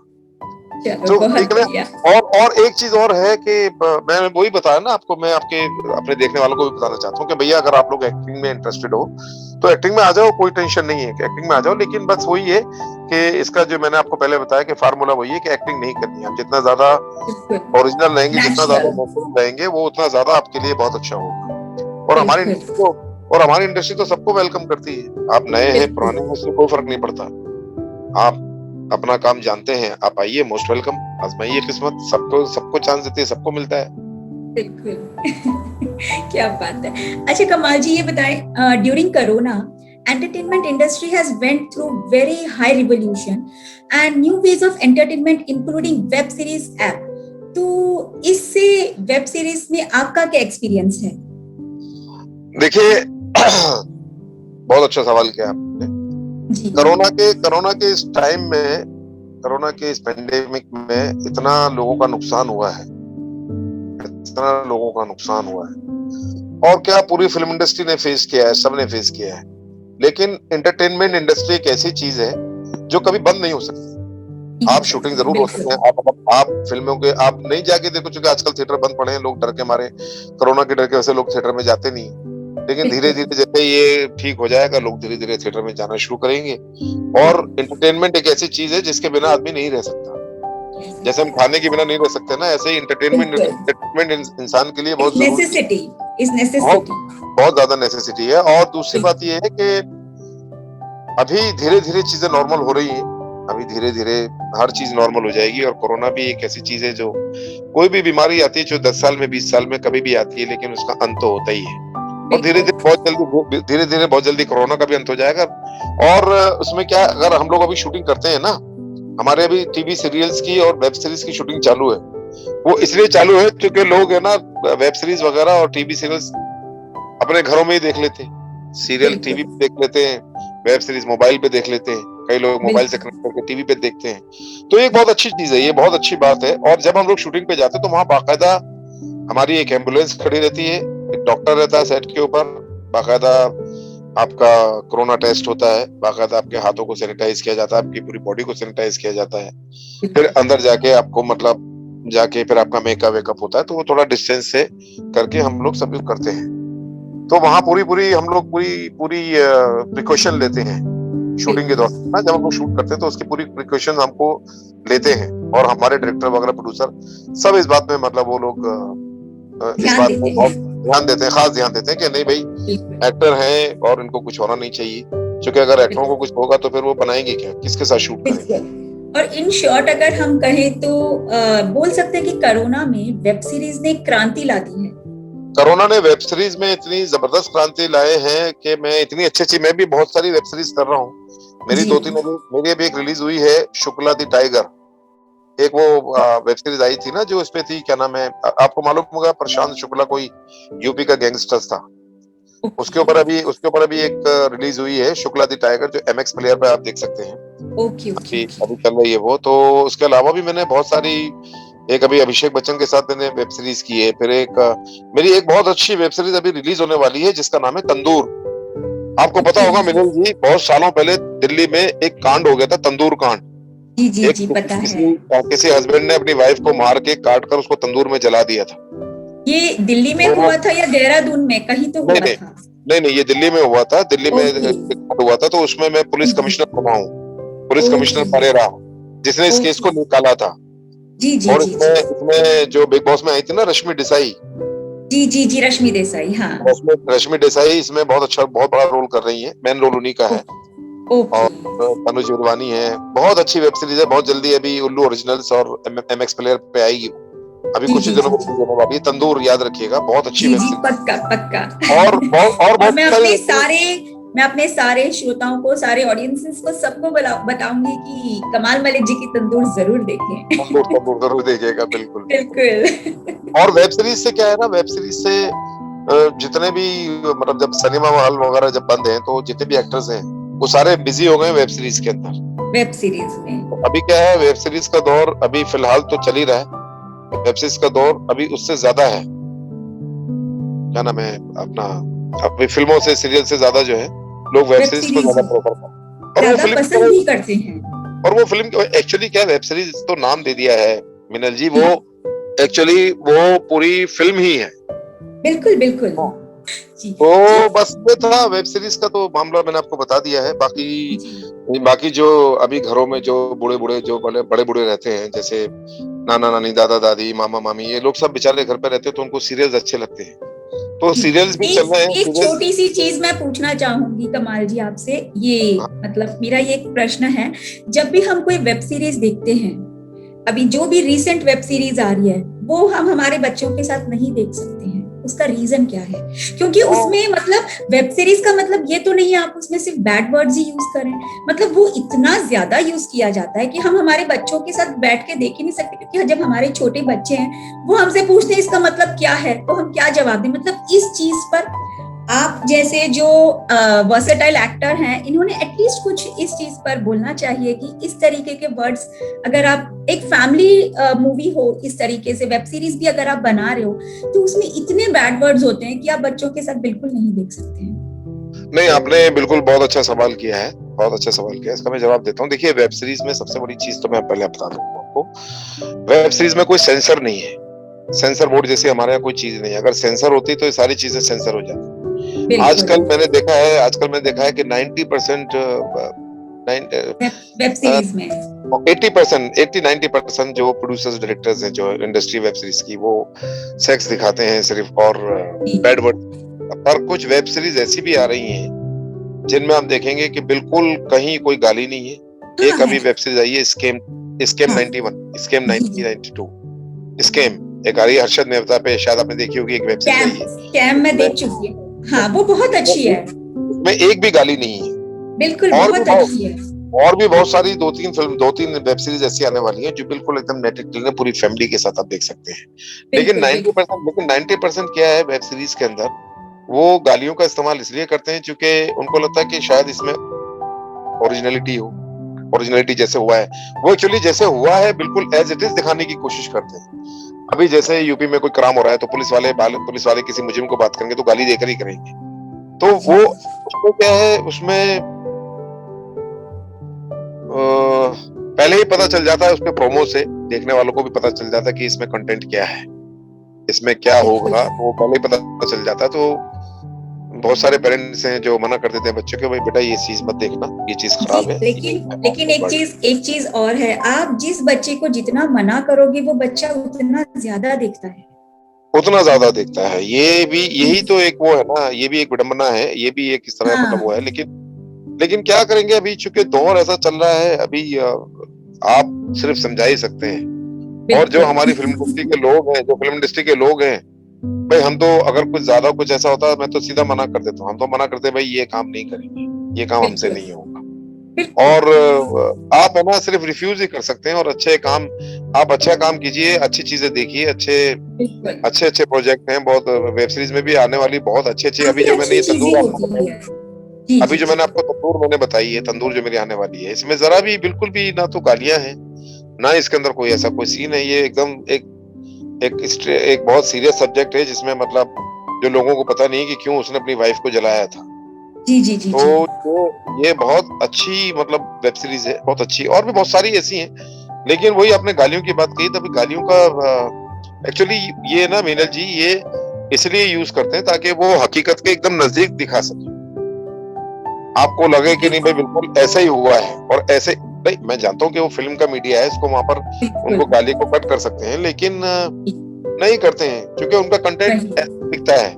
तो और एक चीज और है कि मैं वही बताया ना आपको, मैं अपने देखने वालों को भी बताना चाहता हूँ कि भैया अगर आप लोग एक्टिंग में इंटरेस्टेड हो तो एक्टिंग में आ जाओ, कोई टेंशन नहीं है कि एक्टिंग में आ जाओ। लेकिन बस वही है कि इसका जो मैंने आपको पहले बताया कि फार्मूला वही है कि एक्टिंग नहीं करनी है। जितना ज्यादा ओरिजिनल रहेंगे, जितना ज्यादा नेचुरल रहेंगे, वो उतना ज्यादा आपके लिए बहुत अच्छा होगा। और हमारी इंडस्ट्री तो सबको वेलकम करती है। आप नए हैं पुराने हैं, उससे कोई फर्क नहीं पड़ता। आप अपना काम जानते हैं, आप आइए, मोस्ट वेलकम, आजमाइए किस्मत। सबको चांस देती है, सबको मिलता है। बिल्कुल क्या बात है। अच्छा कमाल जी ये बताएं, during corona entertainment industry has went through very high revolution and new ways of entertainment including web series app. तो इससे वेब सीरीज में आपका क्या एक्सपीरियंस है? देखिए बहुत अच्छा सवाल किया आपने। कोरोना के इस टाइम में, कोरोना के इस पेंडेमिक में इतना लोगों का नुकसान हुआ है, इतना लोगों का नुकसान हुआ है। और क्या पूरी फिल्म इंडस्ट्री ने फेस किया है, सबने फेस किया है। लेकिन एंटरटेनमेंट इंडस्ट्री एक ऐसी चीज है जो कभी बंद नहीं हो सकती। आप शूटिंग जरूर होते हैं, आप फिल्मों के आप नहीं जाके देखो, चूंकि आजकल थिएटर बंद पड़े हैं, लोग डर के मारे, कोरोना के डर के वजह से लोग थिएटर में जाते नहीं। लेकिन धीरे धीरे जैसे ये ठीक हो जाएगा, लोग धीरे धीरे थिएटर में जाना शुरू करेंगे। और एंटरटेनमेंट एक ऐसी चीज है जिसके बिना आदमी नहीं रह सकता। जैसे हम खाने के बिना नहीं रह सकते ना, ऐसे ही एंटरटेनमेंट इंसान के लिए बहुत जरूरी है, बहुत ज्यादा नेसेसिटी है। और दूसरी बात ये है कि अभी धीरे धीरे चीजें नॉर्मल हो रही हैं, अभी धीरे धीरे हर चीज नॉर्मल हो जाएगी। और कोरोना भी एक ऐसी चीज है जो, कोई भी बीमारी आती है जो 10 साल में 20 साल में कभी भी आती है, लेकिन उसका अंत तो होता ही है। और धीरे धीरे बहुत जल्दी कोरोना का भी अंत हो जाएगा। और उसमें क्या, अगर हम लोग अभी शूटिंग करते हैं ना, हमारे अभी टीवी सीरियल्स की और वेब सीरीज की शूटिंग चालू है। वो इसलिए चालू है क्योंकि लोग है ना वेब सीरीज वगैरह और टीवी सीरियल्स अपने घरों में ही देख लेते हैं, सीरियल टीवी पे देख लेते हैं, वेब सीरीज मोबाइल पे देख लेते हैं, कई लोग मोबाइल से कनेक्ट करके टीवी पे देखते हैं। तो ये बहुत अच्छी चीज है, ये बहुत अच्छी बात है। और जब हम लोग शूटिंग पे जाते हैं तो वहां बाकायदा हमारी एक एम्बुलेंस खड़ी रहती है, एक डॉक्टर रहता है सेट के ऊपर, बाकायदा आपका कोरोना टेस्ट होता है, बाकायदा आपके हाथों को सैनिटाइज किया जाता है, आपकी पूरी बॉडी को सैनिटाइज किया जाता है, फिर अंदर जाके आपको मतलब जाके फिर आपका मेकअप होता है। तो वो थोड़ा डिस्टेंस से करके हम लोग सब लोग करते हैं। तो वहां पूरी हम लोग पूरी प्रिकॉशन लेते हैं शूटिंग के दौरान। जब हम लोग शूट करते हैं तो उसकी पूरी प्रिकॉशन हमको लेते हैं, और हमारे डायरेक्टर वगैरह प्रोड्यूसर सब इस बात में मतलब वो लोग इस बात को बहुत ध्यान देते हैं, खास ध्यान देते हैं कि नहीं भाई एक्टर हैं और इनको कुछ होना नहीं चाहिए, क्योंकि अगर एक्टरों को कुछ होगा तो फिर वो बनाएंगे क्या, किसके साथ शूट करेंगे। और इन शॉर्ट अगर हम कहें तो बोल सकते हैं कि कोरोना में वेब सीरीज ने क्रांति ला दी है। कोरोना ने वेब सीरीज में इतनी जबरदस्त क्रांति लाए हैं कि मैं इतनी अच्छी मैं भी बहुत सारी वेब सीरीज कर रहा हूँ। मेरी 2-3 मेरी अभी एक रिलीज हुई है, शुक्ला दी टाइगर। एक वो वेब सीरीज आई थी ना जो इसपे थी, क्या नाम है आपको मालूम होगा, प्रशांत शुक्ला कोई यूपी का गैंगस्टर था। उसके ऊपर अभी एक रिलीज हुई है शुक्ला दी टाइगर, जो MX प्लेयर पे आप देख सकते हैं। अभी चल रही है वो। तो उसके अलावा भी मैंने बहुत सारी, एक अभी अभिषेक बच्चन के साथ मैंने वेब सीरीज की है, फिर मेरी एक बहुत अच्छी वेब सीरीज अभी रिलीज होने वाली है जिसका नाम है तंदूर। आपको पता होगा मिनल जी, बहुत सालों पहले दिल्ली में एक कांड हो गया था, तंदूर कांड। जी पता है। किसी हस्बैंड ने अपनी वाइफ को मार के काट कर उसको तंदूर में जला दिया था। ये दिल्ली में हुआ था या देहरादून में कहीं तो हुआ था? नहीं, ये दिल्ली में हुआ था, दिल्ली में हुआ था। तो उसमें मैं पुलिस कमिश्नर बना हूँ, पुलिस कमिश्नर परेरा, जिसने इस केस को निकाला था। और इसमें जो बिग बॉस में आई थी ना रश्मि देसाई, जी रश्मि देसाई, हाँ रश्मि देसाई इसमें बहुत बड़ा रोल कर रही है, मेन रोल उन्हीं का है। और तनुज विरवानी है, बहुत अच्छी वेब सीरीज है। बहुत जल्दी अभी उल्लू ओरिजिनल्स और MX प्लेयर पे आएगी, अभी कुछ दिनों में होने वाली है। तंदूर याद रखिएगा, बहुत अच्छी वेब सीरीज। पक्का। और मैं अपने सारे श्रोताओं को, सारे ऑडियंसेस को, सबको बताऊंगी कि कमाल मलिक जी की तंदूर जरूर देखें। तंदूर जरूर देखिएगा, बिल्कुल। और वेब सीरीज से क्या है ना, वेब सीरीज से जितने भी मतलब जब सिनेमा हॉल वगैरह जब बंद हैं तो जितने भी एक्टर्स हैं वो सारे बिजी हो गए वेब सीरीज के अंदर, वेब सीरीज में। अभी क्या है, वेब सीरीज का दौर अभी फिलहाल तो चल ही रहा है, वेब सीरीज का दौर अभी उससे ज्यादा है, क्या नाम है अपना, अभी फिल्मों से सीरियल से ज्यादा जो है लोग वेब सीरीज को ज्यादा पसंद भी करते हैं। और वो फिल्म एक्चुअली क्या है, वेब सीरीज तो नाम दे दिया है मिनल जी, वो एक्चुअली वो पूरी फिल्म ही है। बिल्कुल। तो बस ये था वेब सीरीज का तो मामला, मैंने आपको बता दिया है। बाकी जो अभी घरों में जो बूढ़े जो बड़े बूढ़े रहते हैं, जैसे नाना नानी, दादा दादी, मामा मामी, ये लोग सब बेचारे घर पे रहते हैं तो उनको सीरियल्स अच्छे लगते हैं, तो सीरियल्स भी चल रहे हैं। एक छोटी सी चीज मैं पूछना चाहूंगी कमाल जी आपसे, ये मतलब मेरा ये एक प्रश्न है, जब भी हम कोई वेब सीरीज देखते हैं, अभी जो भी रिसेंट वेब सीरीज आ रही है वो हम हमारे बच्चों के साथ नहीं देख सकते हैं, उसका रीजन क्या है? क्योंकि उसमें मतलब वेब सीरीज का मतलब ये तो नहीं है आप उसमें सिर्फ बैड वर्ड्स ही यूज करें, मतलब वो इतना ज्यादा यूज किया जाता है कि हम हमारे बच्चों के साथ बैठ के देख ही नहीं सकते, क्योंकि जब हमारे छोटे बच्चे हैं वो हमसे पूछते हैं इसका मतलब क्या है, तो हम क्या जवाब दें? मतलब इस चीज पर आप जैसे जो वर्सेटाइल एक्टर हैं, इन्होंने एटलीस्ट कुछ इस चीज पर बोलना चाहिए कि इस तरीके के वर्ड्स, अगर आप एक फैमिली मूवी हो, इस तरीके से वेब सीरीज भी अगर आप बना रहे हो तो उसमें इतने बैड वर्ड्स होते हैं कि आप बच्चों के साथ बिल्कुल नहीं देख सकते हैं। नहीं, आपने बिल्कुल बहुत अच्छा सवाल किया है, बहुत अच्छा सवाल किया है, इसका मैं जवाब देता हूँ। देखिए, वेब सीरीज में सबसे बड़ी चीज तो मैं पहले बता दूं आपको, वेब सीरीज में कोई सेंसर नहीं है, सेंसर बोर्ड जैसी हमारे यहाँ कोई चीज नहीं है। अगर सेंसर होती तो ये सारी चीजें सेंसर हो जाती। आजकल मैंने देखा है कि 90% वेब सीरीज में 80%, 80-90% जो प्रोड्यूसर्स डायरेक्टर्स हैं जो इंडस्ट्री वेब सीरीज की, वो सेक्स दिखाते हैं सिर्फ और बैड वर्ड। पर कुछ वेब सीरीज ऐसी भी आ रही हैं जिनमें आप देखेंगे कि बिल्कुल कहीं कोई गाली नहीं है। एक अभी वेब सीरीज आई है स्कैम 91, स्कैम 1992, स्कैम एक आ रही है हर्षद मेहता पे, शायद आपने देखी होगी, एक वेब सीरीज आई है। स्कैम मैं देख चुकी हूँ, हाँ वो बहुत अच्छी है, उसमें एक भी गाली नहीं है, बिल्कुल बहुत अच्छी है। और भी बहुत सारी 2-3 वेब सीरीज ऐसी आने वाली हैं जो बिल्कुल एकदम नेटफ्लिक्स पूरी फैमिली के साथ आप देख सकते हैं। लेकिन 90% क्या है वेब सीरीज के अंदर, वो गालियों का इस्तेमाल इसलिए करते हैं क्योंकि उनको लगता है कि शायद इसमें ओरिजिनलिटी हो, ओरिजिनलिटी जैसे हुआ है वो एक्चुअली जैसे हुआ है बिल्कुल एज इट इज दिखाने की कोशिश करते हैं। अभी जैसे यूपी में कोई क्राइम हो रहा है तो पुलिस वाले किसी मुजरिम को बात करेंगे तो गाली देकर ही करेंगे। तो वो उसमें क्या है, उसमें पहले ही पता चल जाता है, उसमें प्रोमो से देखने वालों को भी पता चल जाता है कि इसमें कंटेंट क्या है, इसमें क्या होगा, वो पहले ही पता चल जाता है। तो बहुत सारे पेरेंट्स हैं जो मना कर देते हैं बच्चों के, भाई बेटा ये चीज मत देखना, ये चीज खराब है। लेकिन एक चीज और है, आप जिस बच्चे को जितना मना करोगे वो बच्चा उतना ज्यादा देखता है, उतना ज्यादा देखता है। ये भी यही तो एक वो है ना, ये भी एक विडंबना है, ये भी एक इस तरह मतलब वो है। लेकिन क्या करेंगे, अभी चूंकि दौर ऐसा चल रहा है, अभी आप सिर्फ समझा ही सकते हैं। और जो हमारी फिल्म इंडस्ट्री के लोग हैं, भाई हम तो अगर कुछ ज्यादा कुछ ऐसा होता है मैं तो सीधा मना कर देता हूँ, हम तो मना करते हैं भाई ये काम नहीं करेंगे, ये काम हमसे नहीं होगा। और आप है ना सिर्फ रिफ्यूज ही कर सकते हैं, और आप अच्छा काम कीजिए, अच्छी चीजें देखिए, अच्छे प्रोजेक्ट हैं बहुत, वेब सीरीज में भी आने वाली बहुत अच्छी अभी जो मैंने आपको तंदूर मैंने बताई है, तंदूर जो मेरी आने वाली है, इसमें जरा भी बिल्कुल भी ना तो गालियां हैं ना इसके अंदर कोई ऐसा कोई सीन है। ये एकदम एक बहुत सीरियस सब्जेक्ट है जिसमें मतलब जो लोगों को पता नहीं कि क्यों उसने अपनी वाइफ को जलाया था। जी। तो ये बहुत अच्छी मतलब वेब सीरीज है, बहुत अच्छी, और भी बहुत सारी ऐसी हैं। लेकिन वही आपने गालियों की बात कही, तभी गालियों का एक्चुअली ये ना मीनल जी, ये इसलिए यूज करते हैं ताकि वो हकीकत के एकदम नजदीक दिखा सके, आपको लगे कि नहीं भाई बिल्कुल ऐसा ही हुआ है। और ऐसे भाई मैं जानता हूँ कि वो फिल्म का मीडिया है, इसको वहां पर उनको गाली को कट कर सकते हैं, लेकिन नहीं करते हैं क्योंकि उनका कंटेंट दिखता है।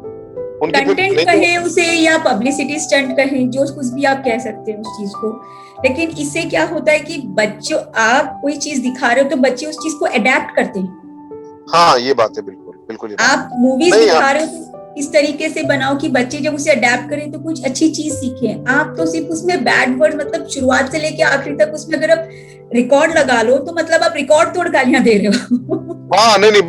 उनकी कंटेंट कहे उसे या पब्लिसिटी स्टंट कहे, जो कुछ भी आप कह सकते हैं उस चीज को। लेकिन इससे क्या होता है कि बच्चों, आप कोई चीज दिखा रहे हो तो बच्चे उस चीज को अडेप्ट करते हैं। हाँ ये बात है, बिल्कुल आप मूवीज दिखा रहे हो इस तरीके से बनाओ कि बच्चे जब उसे अडेप्ट करें तो कुछ अच्छी चीज सीखें। आप तो सिर्फ उसमें बैड वर्ड, मतलब शुरुआत से लेके आखिरी तक उसमें अगर आप रिकॉर्ड लगा लो तो मतलब आप रिकॉर्ड तोड़ गालियां दे रहे हो। हाँ नहीं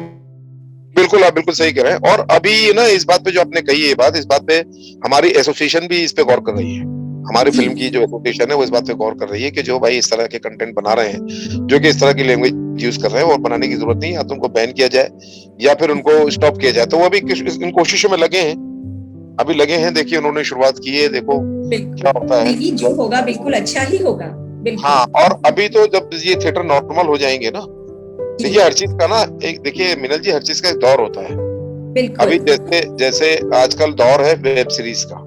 बिल्कुल, आप बिल्कुल सही कह रहे हैं। और अभी ना इस बात पे जो आपने कही है बात, इस बात पे हमारी एसोसिएशन भी इस पे गौर कर रही है। हमारी फिल्म की जो एसोसिएशन है वो इस बात पे गौर कर रही है कि जो भाई इस तरह के कंटेंट बना रहे हैं, जो कि इस तरह की लैंग्वेज यूज कर रहे हैं, और बनाने की जरूरत नहीं है, या तो उनको बैन किया जाए या फिर उनको स्टॉप किया जाए। तो वो अभी इन कोशिशों में लगे हैं, देखिए उन्होंने शुरुआत की है, देखो क्या होता है। जो होगा बिल्कुल अच्छा ही होगा। हाँ, और अभी तो जब ये थिएटर नॉर्मल हो जाएंगे ना, देखिए हर चीज का ना एक, देखिए मिनल जी, हर चीज का एक दौर होता है। अभी जैसे आजकल दौर है वेब सीरीज का,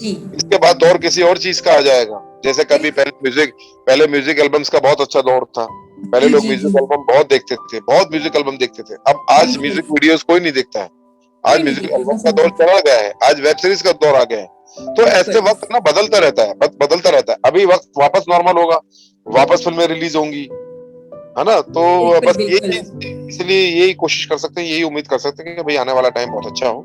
इसके बाद दौर किसी और चीज का आ जाएगा। जैसे कभी पहले म्यूजिक एल्बम्स का बहुत अच्छा दौर था, पहले लोग म्यूजिक एल्बम बहुत देखते थे, बहुत म्यूजिक एल्बम देखते थे। अब आज म्यूजिक वीडियोस कोई नहीं देखता है, आज म्यूजिक एल्बम का दौर चला गया है, आज वेब सीरीज का दौर आ गया है। तो ऐसे वक्त ना बदलता रहता है। अभी वक्त वापस नॉर्मल होगा, वापस फिल्में रिलीज होंगी, है ना। तो बस ये इसलिए यही कोशिश कर सकते हैं, यही उम्मीद कर सकते हैं कि भाई आने वाला टाइम बहुत अच्छा हो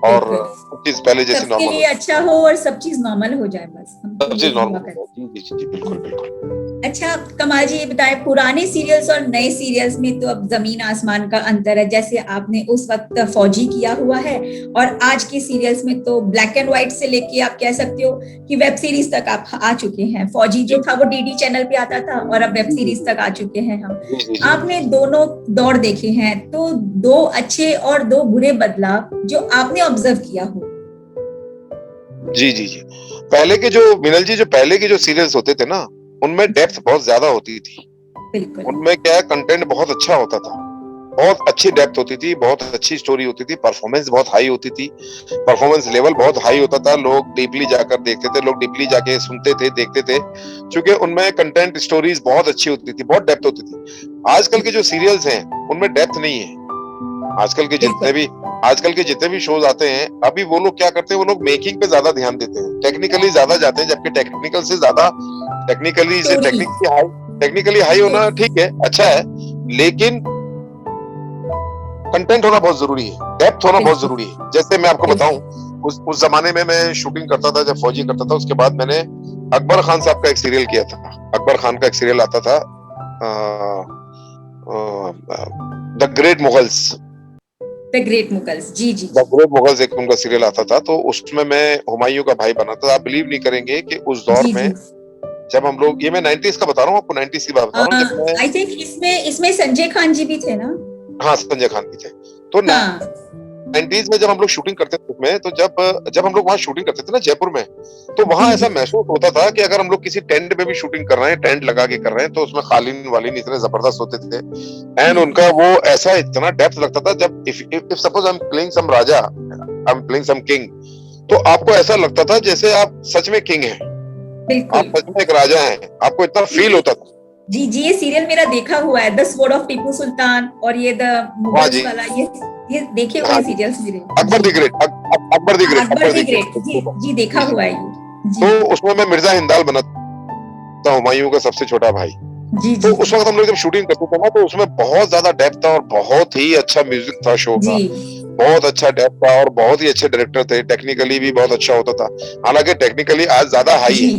और सब चीज पहले जैसे नॉर्मल हो, अच्छा हो और सब चीज नॉर्मल हो जाए, बस सब चीज नॉर्मल हो जाए। जी बिल्कुल। अच्छा कमाल जी, ये बताएं, पुराने सीरियल्स और नए सीरियल्स में तो अब जमीन आसमान का अंतर है। जैसे आपने उस वक्त फौजी किया हुआ है, और आज के सीरियल्स में तो ब्लैक एंड व्हाइट से लेके आप कह सकते हो कि वेब सीरीज तक आप आ चुके हैं। फौजी जो था वो डीडी चैनल पे आता था, और अब वेब सीरीज तक आ चुके हैं हम। आपने दोनों दौर देखे हैं, तो दो अच्छे और दो बुरे बदलाव जो आपने ऑब्जर्व किया हो। जी पहले के जो मिनल जी, जो पहले के जो सीरियल्स होते थे ना, उनमें डेप्थ बहुत ज्यादा होती थी, उनमें क्या है, कंटेंट बहुत अच्छा होता था। बहुत अच्छी डेप्थ होती थी, बहुत अच्छी स्टोरी होती थी, परफॉर्मेंस बहुत हाई होती थी, परफॉर्मेंस लेवल बहुत हाई होता था, लोग डीपली जाकर देखते थे, लोग डीपली जाके सुनते थे, देखते थे, क्योंकि उनमें कंटेंट स्टोरीज बहुत अच्छी होती थी, बहुत डेप्थ होती थी। आजकल के जो सीरियल्स हैं उनमें डेप्थ नहीं है। आजकल के जितने भी आजकल के जितने भी शोज आते हैं, अभी वो लोग क्या करते हैं, वो लोग मेकिंग पे ज्यादा ध्यान देते हैं, टेक्निकली ज्यादा जाते हैं, जबकि टेक्निकल से ज्यादा टेक्निकली हाई होना ठीक है, अच्छा है, लेकिन कंटेंट होना बहुत जरूरी है, डेप्थ होना बहुत जरूरी है। जैसे मैं आपको बताऊं, उस जमाने में मैं शूटिंग करता था, जब फौजी करता था, उसके बाद मैंने अकबर खान साहब का एक सीरियल किया था। अकबर खान का एक सीरियल आता था, द ग्रेट मुगल्स। जी जी। द ग्रेट मुगल्स एक उनका सीरियल आता था, तो उसमें मैं हुमायूं का भाई बना था। आप बिलीव नहीं करेंगे कि उस दौर में जब हम लोग, ये मैं 90s का बता रहा हूँ आपको, 90s की बात बता रहा हूँ। आई थिंक इसमें संजय खान जी भी थे ना? हाँ, संजय खान भी थे। तो 90s में जब हम लोग शूटिंग करते थे उसमें, तो जब हम लोग वहाँ शूटिंग करते थे ना जयपुर में, तो वहाँ ऐसा महसूस होता था कि अगर हम लोग किसी टेंट में भी शूटिंग कर रहे हैं, टेंट लगा के कर रहे हैं, तो उसमें कालीन वालीन इतने जबरदस्त होते थे, एंड उनका वो ऐसा इतना डेप्थ लगता था। जब if suppose I am playing some raja, I am playing some king, तो आपको ऐसा लगता था जैसे आप सच में किंग हैं, आप सच में एक राजा हैं, आपको इतना फील होता था। जी जी, ये सीरियल मेरा देखा हुआ है, the sword of Tipu Sultan, और ये द मुगल्स वाला, ये देखे हुए सीरियल्स मेरे। Akbar the great, Akbar the great, जी देखा हुआ है ये। तो उसमें मैं मिर्जा हिंदाल बना था, हुमायूं का सबसे छोटा भाई। तो उस वक्त हम लोग जब शूटिंग करते थे ना, तो उसमें बहुत ज्यादा डेप्थ था और बहुत ही अच्छा म्यूजिक था शो का, बहुत अच्छा डेप्थ था और बहुत ही अच्छे डायरेक्टर थे, टेक्निकली भी बहुत अच्छा होता था। हालांकि टेक्निकली आज ज्यादा हाई है,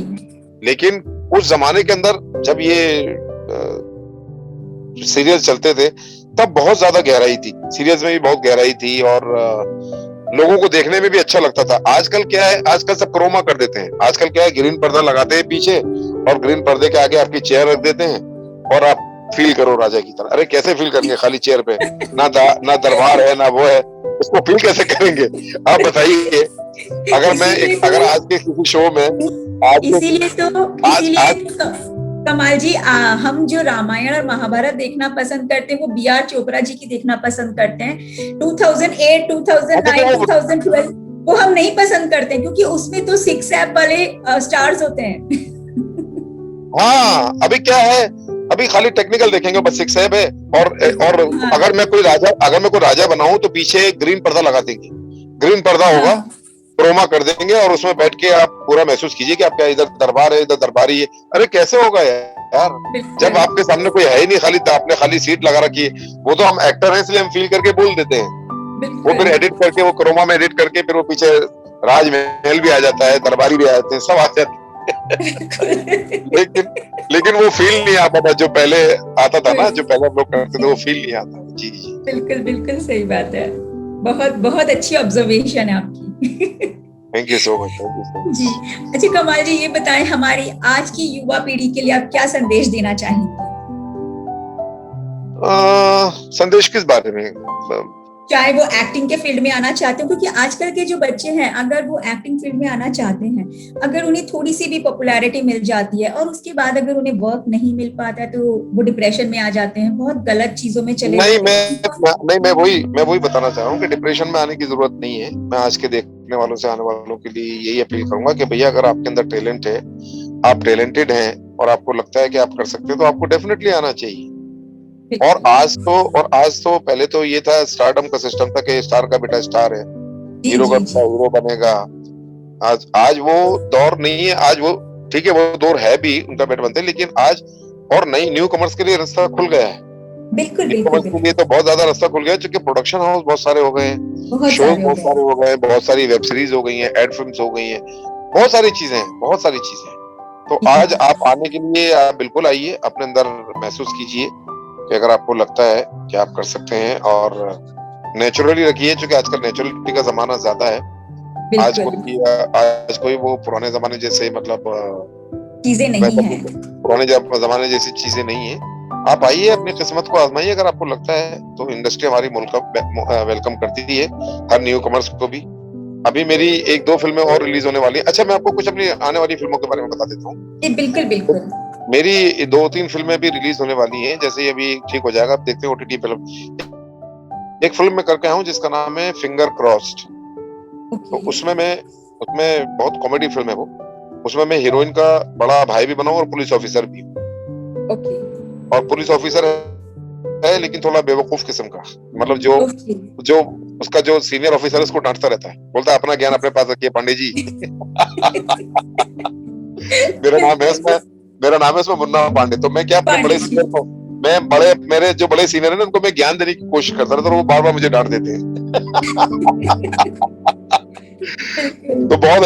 लेकिन उस जमाने के अंदर जब ये सीरियल चलते थे, तब बहुत ज्यादा गहराई थी, सीरियल्स में भी बहुत गहराई थी, और लोगों को देखने में भी अच्छा लगता था। आजकल क्या है, आजकल सब क्रोमा कर देते हैं। आजकल क्या है, ग्रीन पर्दा लगाते हैं पीछे, और ग्रीन पर्दे के आगे आपकी चेयर रख देते हैं, और आप फील करो राजा की तरह। अरे कैसे फील करेंगे खाली चेयर पे, ना दरबार है ना वो है, उसको फील कैसे करेंगे आप बताइए। अगर आज के किसी शो में, इसीलिए तो कमाल जी, हम जो रामायण और महाभारत देखना पसंद करते हैं, वो बी.आर. चोपड़ा जी की देखना पसंद करते हैं। 2008, 2009, 2012 वो हम नहीं पसंद करते, क्योंकि उसमें तो 6 ऐप वाले स्टार्स होते हैं। हाँ, अभी क्या है, अभी खाली टेक्निकल देखेंगे, बस 6 ऐप है, और अगर मैं कोई राजा बनाऊं, तो पीछे ग्रीन पर्दा लगा देंगे, ग्रीन पर्दा होगा, क्रोमा कर देंगे, और उसमें बैठ के आप पूरा महसूस कीजिए कि आपका इधर दरबार है, इधर दरबारी है। अरे कैसे होगा यार, जब आपके सामने कोई है ही नहीं, आपने खाली सीट लगा रखी है। वो तो हम एक्टर हैं, इसलिए हम फील करके बोल देते हैं, वो फिर एडिट करके, वो क्रोमा में एडिट करके, फिर वो पीछे राजमहल भी आ जाता है, दरबारी भी आ जाते हैं, सब आ जाते हैं। लेकिन वो फील नहीं आता था जो पहले आता था ना, जो पहले हम लोग करते थे, वो फील नहीं आता। जी जी, बिल्कुल सही बात है। बहुत बहुत अच्छी ऑब्जर्वेशन है आपकी। थैंक यू सो मच जी। अच्छा कमाल जी, ये बताएं, हमारी आज की युवा पीढ़ी के लिए आप क्या संदेश देना चाहेंगे? संदेश किस बारे में? चाहे वो एक्टिंग के फील्ड में आना चाहते हो, क्योंकि आजकल के जो बच्चे हैं, अगर वो एक्टिंग फील्ड में आना चाहते हैं, अगर उन्हें थोड़ी सी भी पॉपुलैरिटी मिल जाती है, और उसके बाद अगर उन्हें वर्क नहीं मिल पाता है, तो वो डिप्रेशन में आ जाते हैं, बहुत गलत चीजों में चले जाते हैं। मैं वही बताना चाह रहा हूँ कि डिप्रेशन में आने की जरूरत नहीं है। मैं आज के देखने वालों से, आने वालों के लिए यही अपील करूंगा कि भैया, अगर आपके अंदर टैलेंट है, आप टैलेंटेड हैं, और आपको लगता है कि आप कर सकते हैं, तो आपको डेफिनेटली आना चाहिए। और आज तो पहले तो ये था, स्टारडम का सिस्टम था कि स्टार का बेटा स्टार है, हीरो का बेटा हीरो बनेगा। आज वो दौर नहीं है। आज वो ठीक है, वो दौर है भी, उनका बेटा बनते हैं, लेकिन आज और नई न्यू कमर्स के लिए रास्ता खुल गया है। बिल्कुल न्यू कमर्स के लिए तो बहुत ज्यादा रास्ता खुल गया है, क्योंकि प्रोडक्शन हाउस बहुत सारे हो गए हैं, शोज बहुत सारे हो गए हैं, बहुत सारी वेब सीरीज हो गई हैं, एड फिल्म्स हो गई हैं, बहुत सारी चीजें हैं। तो आज आप आने के लिए आप बिल्कुल आइए, अपने अंदर महसूस कीजिए कि अगर आपको लगता है कि आप कर सकते हैं, और नेचुरली रखिए, क्योंकि आजकल नेचुरलिटी का जमाना ज्यादा है। आज कोई वो पुराने जमाने जैसे, मतलब चीजें नहीं है, पुराने जमाने जैसी चीजें नहीं है। आप आइए, अपनी किस्मत को आजमाइए, अगर आपको लगता है तो इंडस्ट्री हमारी वेलकम करती है हर न्यू कमर्स को भी। अभी मेरी 1-2 फिल्में और रिलीज होने वाली है। अच्छा, मैं आपको कुछ अपनी आने वाली फिल्मों के बारे में बता देता हूँ। बिल्कुल। मेरी 2-3 फिल्में भी रिलीज होने वाली हैं, जैसे अभी ठीक हो जाएगा, आप देखते हैं OTT फिल्म। एक फिल्म में करके आया हूँ जिसका नाम है फिंगर क्रॉस्ड। तो उसमें बहुत कॉमेडी फिल्म है वो। उसमें मैं हीरोइन का बड़ा भाई भी बना हूँ और पुलिस ऑफिसर भी हूँ। और पुलिस ऑफिसर है लेकिन थोड़ा बेवकूफ किस्म का, मतलब जो उसका जो सीनियर ऑफिसर है उसको डांटता रहता है, बोलता है अपना ज्ञान अपने पास रखिए पांडे जी। मेरा नाम है इसमें मुन्ना पांडे। तो मैं क्या अपने बड़े सीनियर को, मेरे जो बड़े सीनियर है ना उनको मैं ज्ञान देने की कोशिश करता रहता, तो वो बार बार मुझे डांट देते हैं। तो बहुत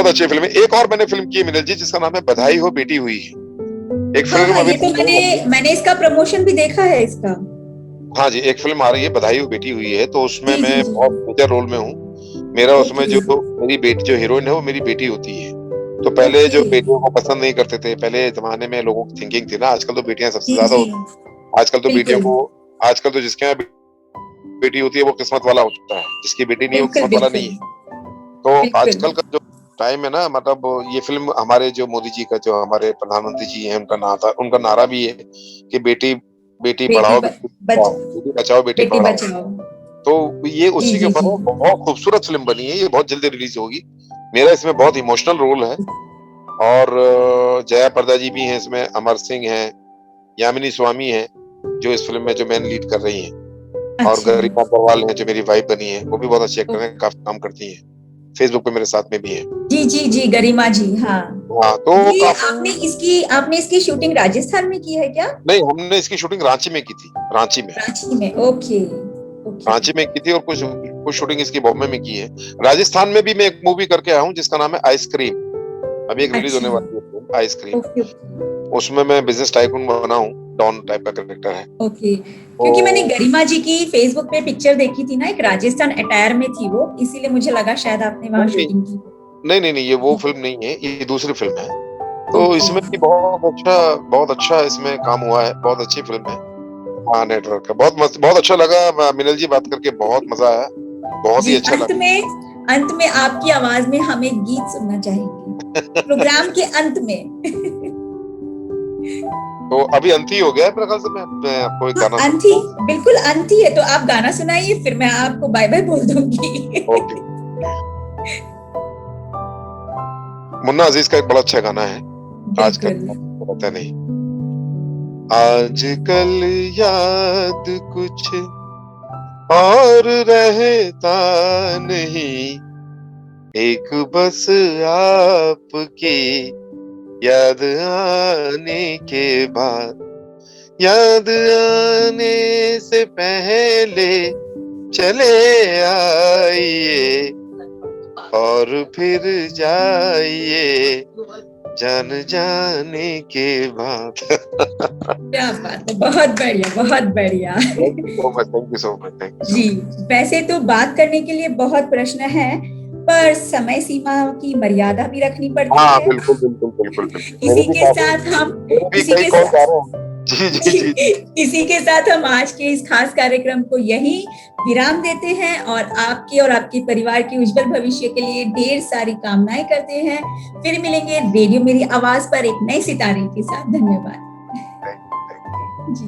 अच्छी फिल्म है। एक और मैंने फिल्म की है मिनल जी, जिसका नाम है बधाई हो बेटी हुई है। एक फिल्म अभी तो मैंने इसका प्रमोशन भी देखा है इसका। हाँ जी, एक फिल्म आ रही है बधाई हो बेटी हुई है, तो उसमें मैं बहुत मेजर रोल में हूँ। मेरा उसमें जो मेरी बेटी, जो हीरोइन है वो मेरी बेटी होती है। तो पहले जो बेटियों को पसंद नहीं करते थे, पहले जमाने में लोगों की थिंकिंग थी ना, आजकल तो बेटियां सबसे ज्यादा होती है। आजकल तो जिसके यहाँ बेटी होती है वो किस्मत वाला होता है, जिसकी बेटी नहीं है वो किस्मत वाला नहीं है। तो आजकल का जो टाइम है ना, मतलब ये फिल्म हमारे जो मोदी जी का, जो हमारे प्रधानमंत्री जी हैं, उनका नारा भी है कि बेटी पढ़ाओ, बेटी बचाओ, बेटी पढ़ाओ। तो ये उसी के ऊपर बहुत खूबसूरत फिल्म बनी है। ये बहुत जल्दी रिलीज होगी। मेरा इसमें बहुत इमोशनल रोल है और जया प्रदा जी भी हैं इसमें, अमर सिंह हैं, यामिनी स्वामी हैं जो इस फिल्म में जो मेन लीड कर रही हैं, और गरिमा अग्रवाल हैं जो मेरी वाइफ बनी है, वो भी बहुत अच्छी एक्टर हैं, काफी काम करती हैं, फेसबुक पे मेरे साथ में भी है। जी गरिमा जी। हाँ तो आपने इसकी शूटिंग राजस्थान में की है क्या? नहीं, हमने इसकी शूटिंग रांची में की थी। रांची में ओके। रांची में की थी, और कुछ शूटिंग इसकी बॉम्बे में की है। राजस्थान में भी मैं एक मूवी करके आया हूँ जिसका नाम है आइसक्रीम। अभी एक रिलीज होने वाली है आइसक्रीम। उसमें मैं बिजनेस टाइकून बना हूँ, डॉन टाइप का कैरेक्टर है। क्योंकि मैंने गरिमा जी की फेसबुक पे पिक्चर देखी थी ना, एक राजस्थान अटायर में थी वो, इसीलिए मुझे लगा शायद आपने वहाँ शूटिंग की। नहीं, ये वो फिल्म नहीं है, ये दूसरी फिल्म है। तो इसमें भी बहुत अच्छा इसमें काम हुआ है, बहुत अच्छी फिल्म है। हाँ, नेटवर्क का बहुत अच्छा लगा मिनल जी, बात करके बहुत मजा आया, बहुत ही अच्छा लगा। अंत में आपकी आवाज में हम एक गीत सुनना चाहेंगे प्रोग्राम के अंत में। तो अभी अंत ही हो गया है मेरे ख्याल से। मैं आपको एक गाना बिल्कुल अंत ही है, तो आप गाना सुनाइए, फिर मैं आपको बाय बाय बोल दूंगी। मुन्ना अजीज का एक बड़ा अच्छा गाना है, आजकल पता नहीं। आजकल याद कुछ और रहता नहीं, एक बस आपकी याद आने के बाद, याद आने से पहले चले आइए और फिर जाइए जान जाने के बाद। क्या बात है, बहुत बढ़िया। Thank you so much. जी, वैसे तो बात करने के लिए बहुत प्रश्न है, पर समय सीमा की मर्यादा भी रखनी पड़ती है। बिल्कुल। इसी के साथ हम आज के इस खास कार्यक्रम को यही विराम देते हैं, और आपके और आपके परिवार के उज्जवल भविष्य के लिए ढेर सारी कामनाएं करते हैं। फिर मिलेंगे रेडियो मेरी आवाज पर एक नए सितारे के साथ। धन्यवाद जी।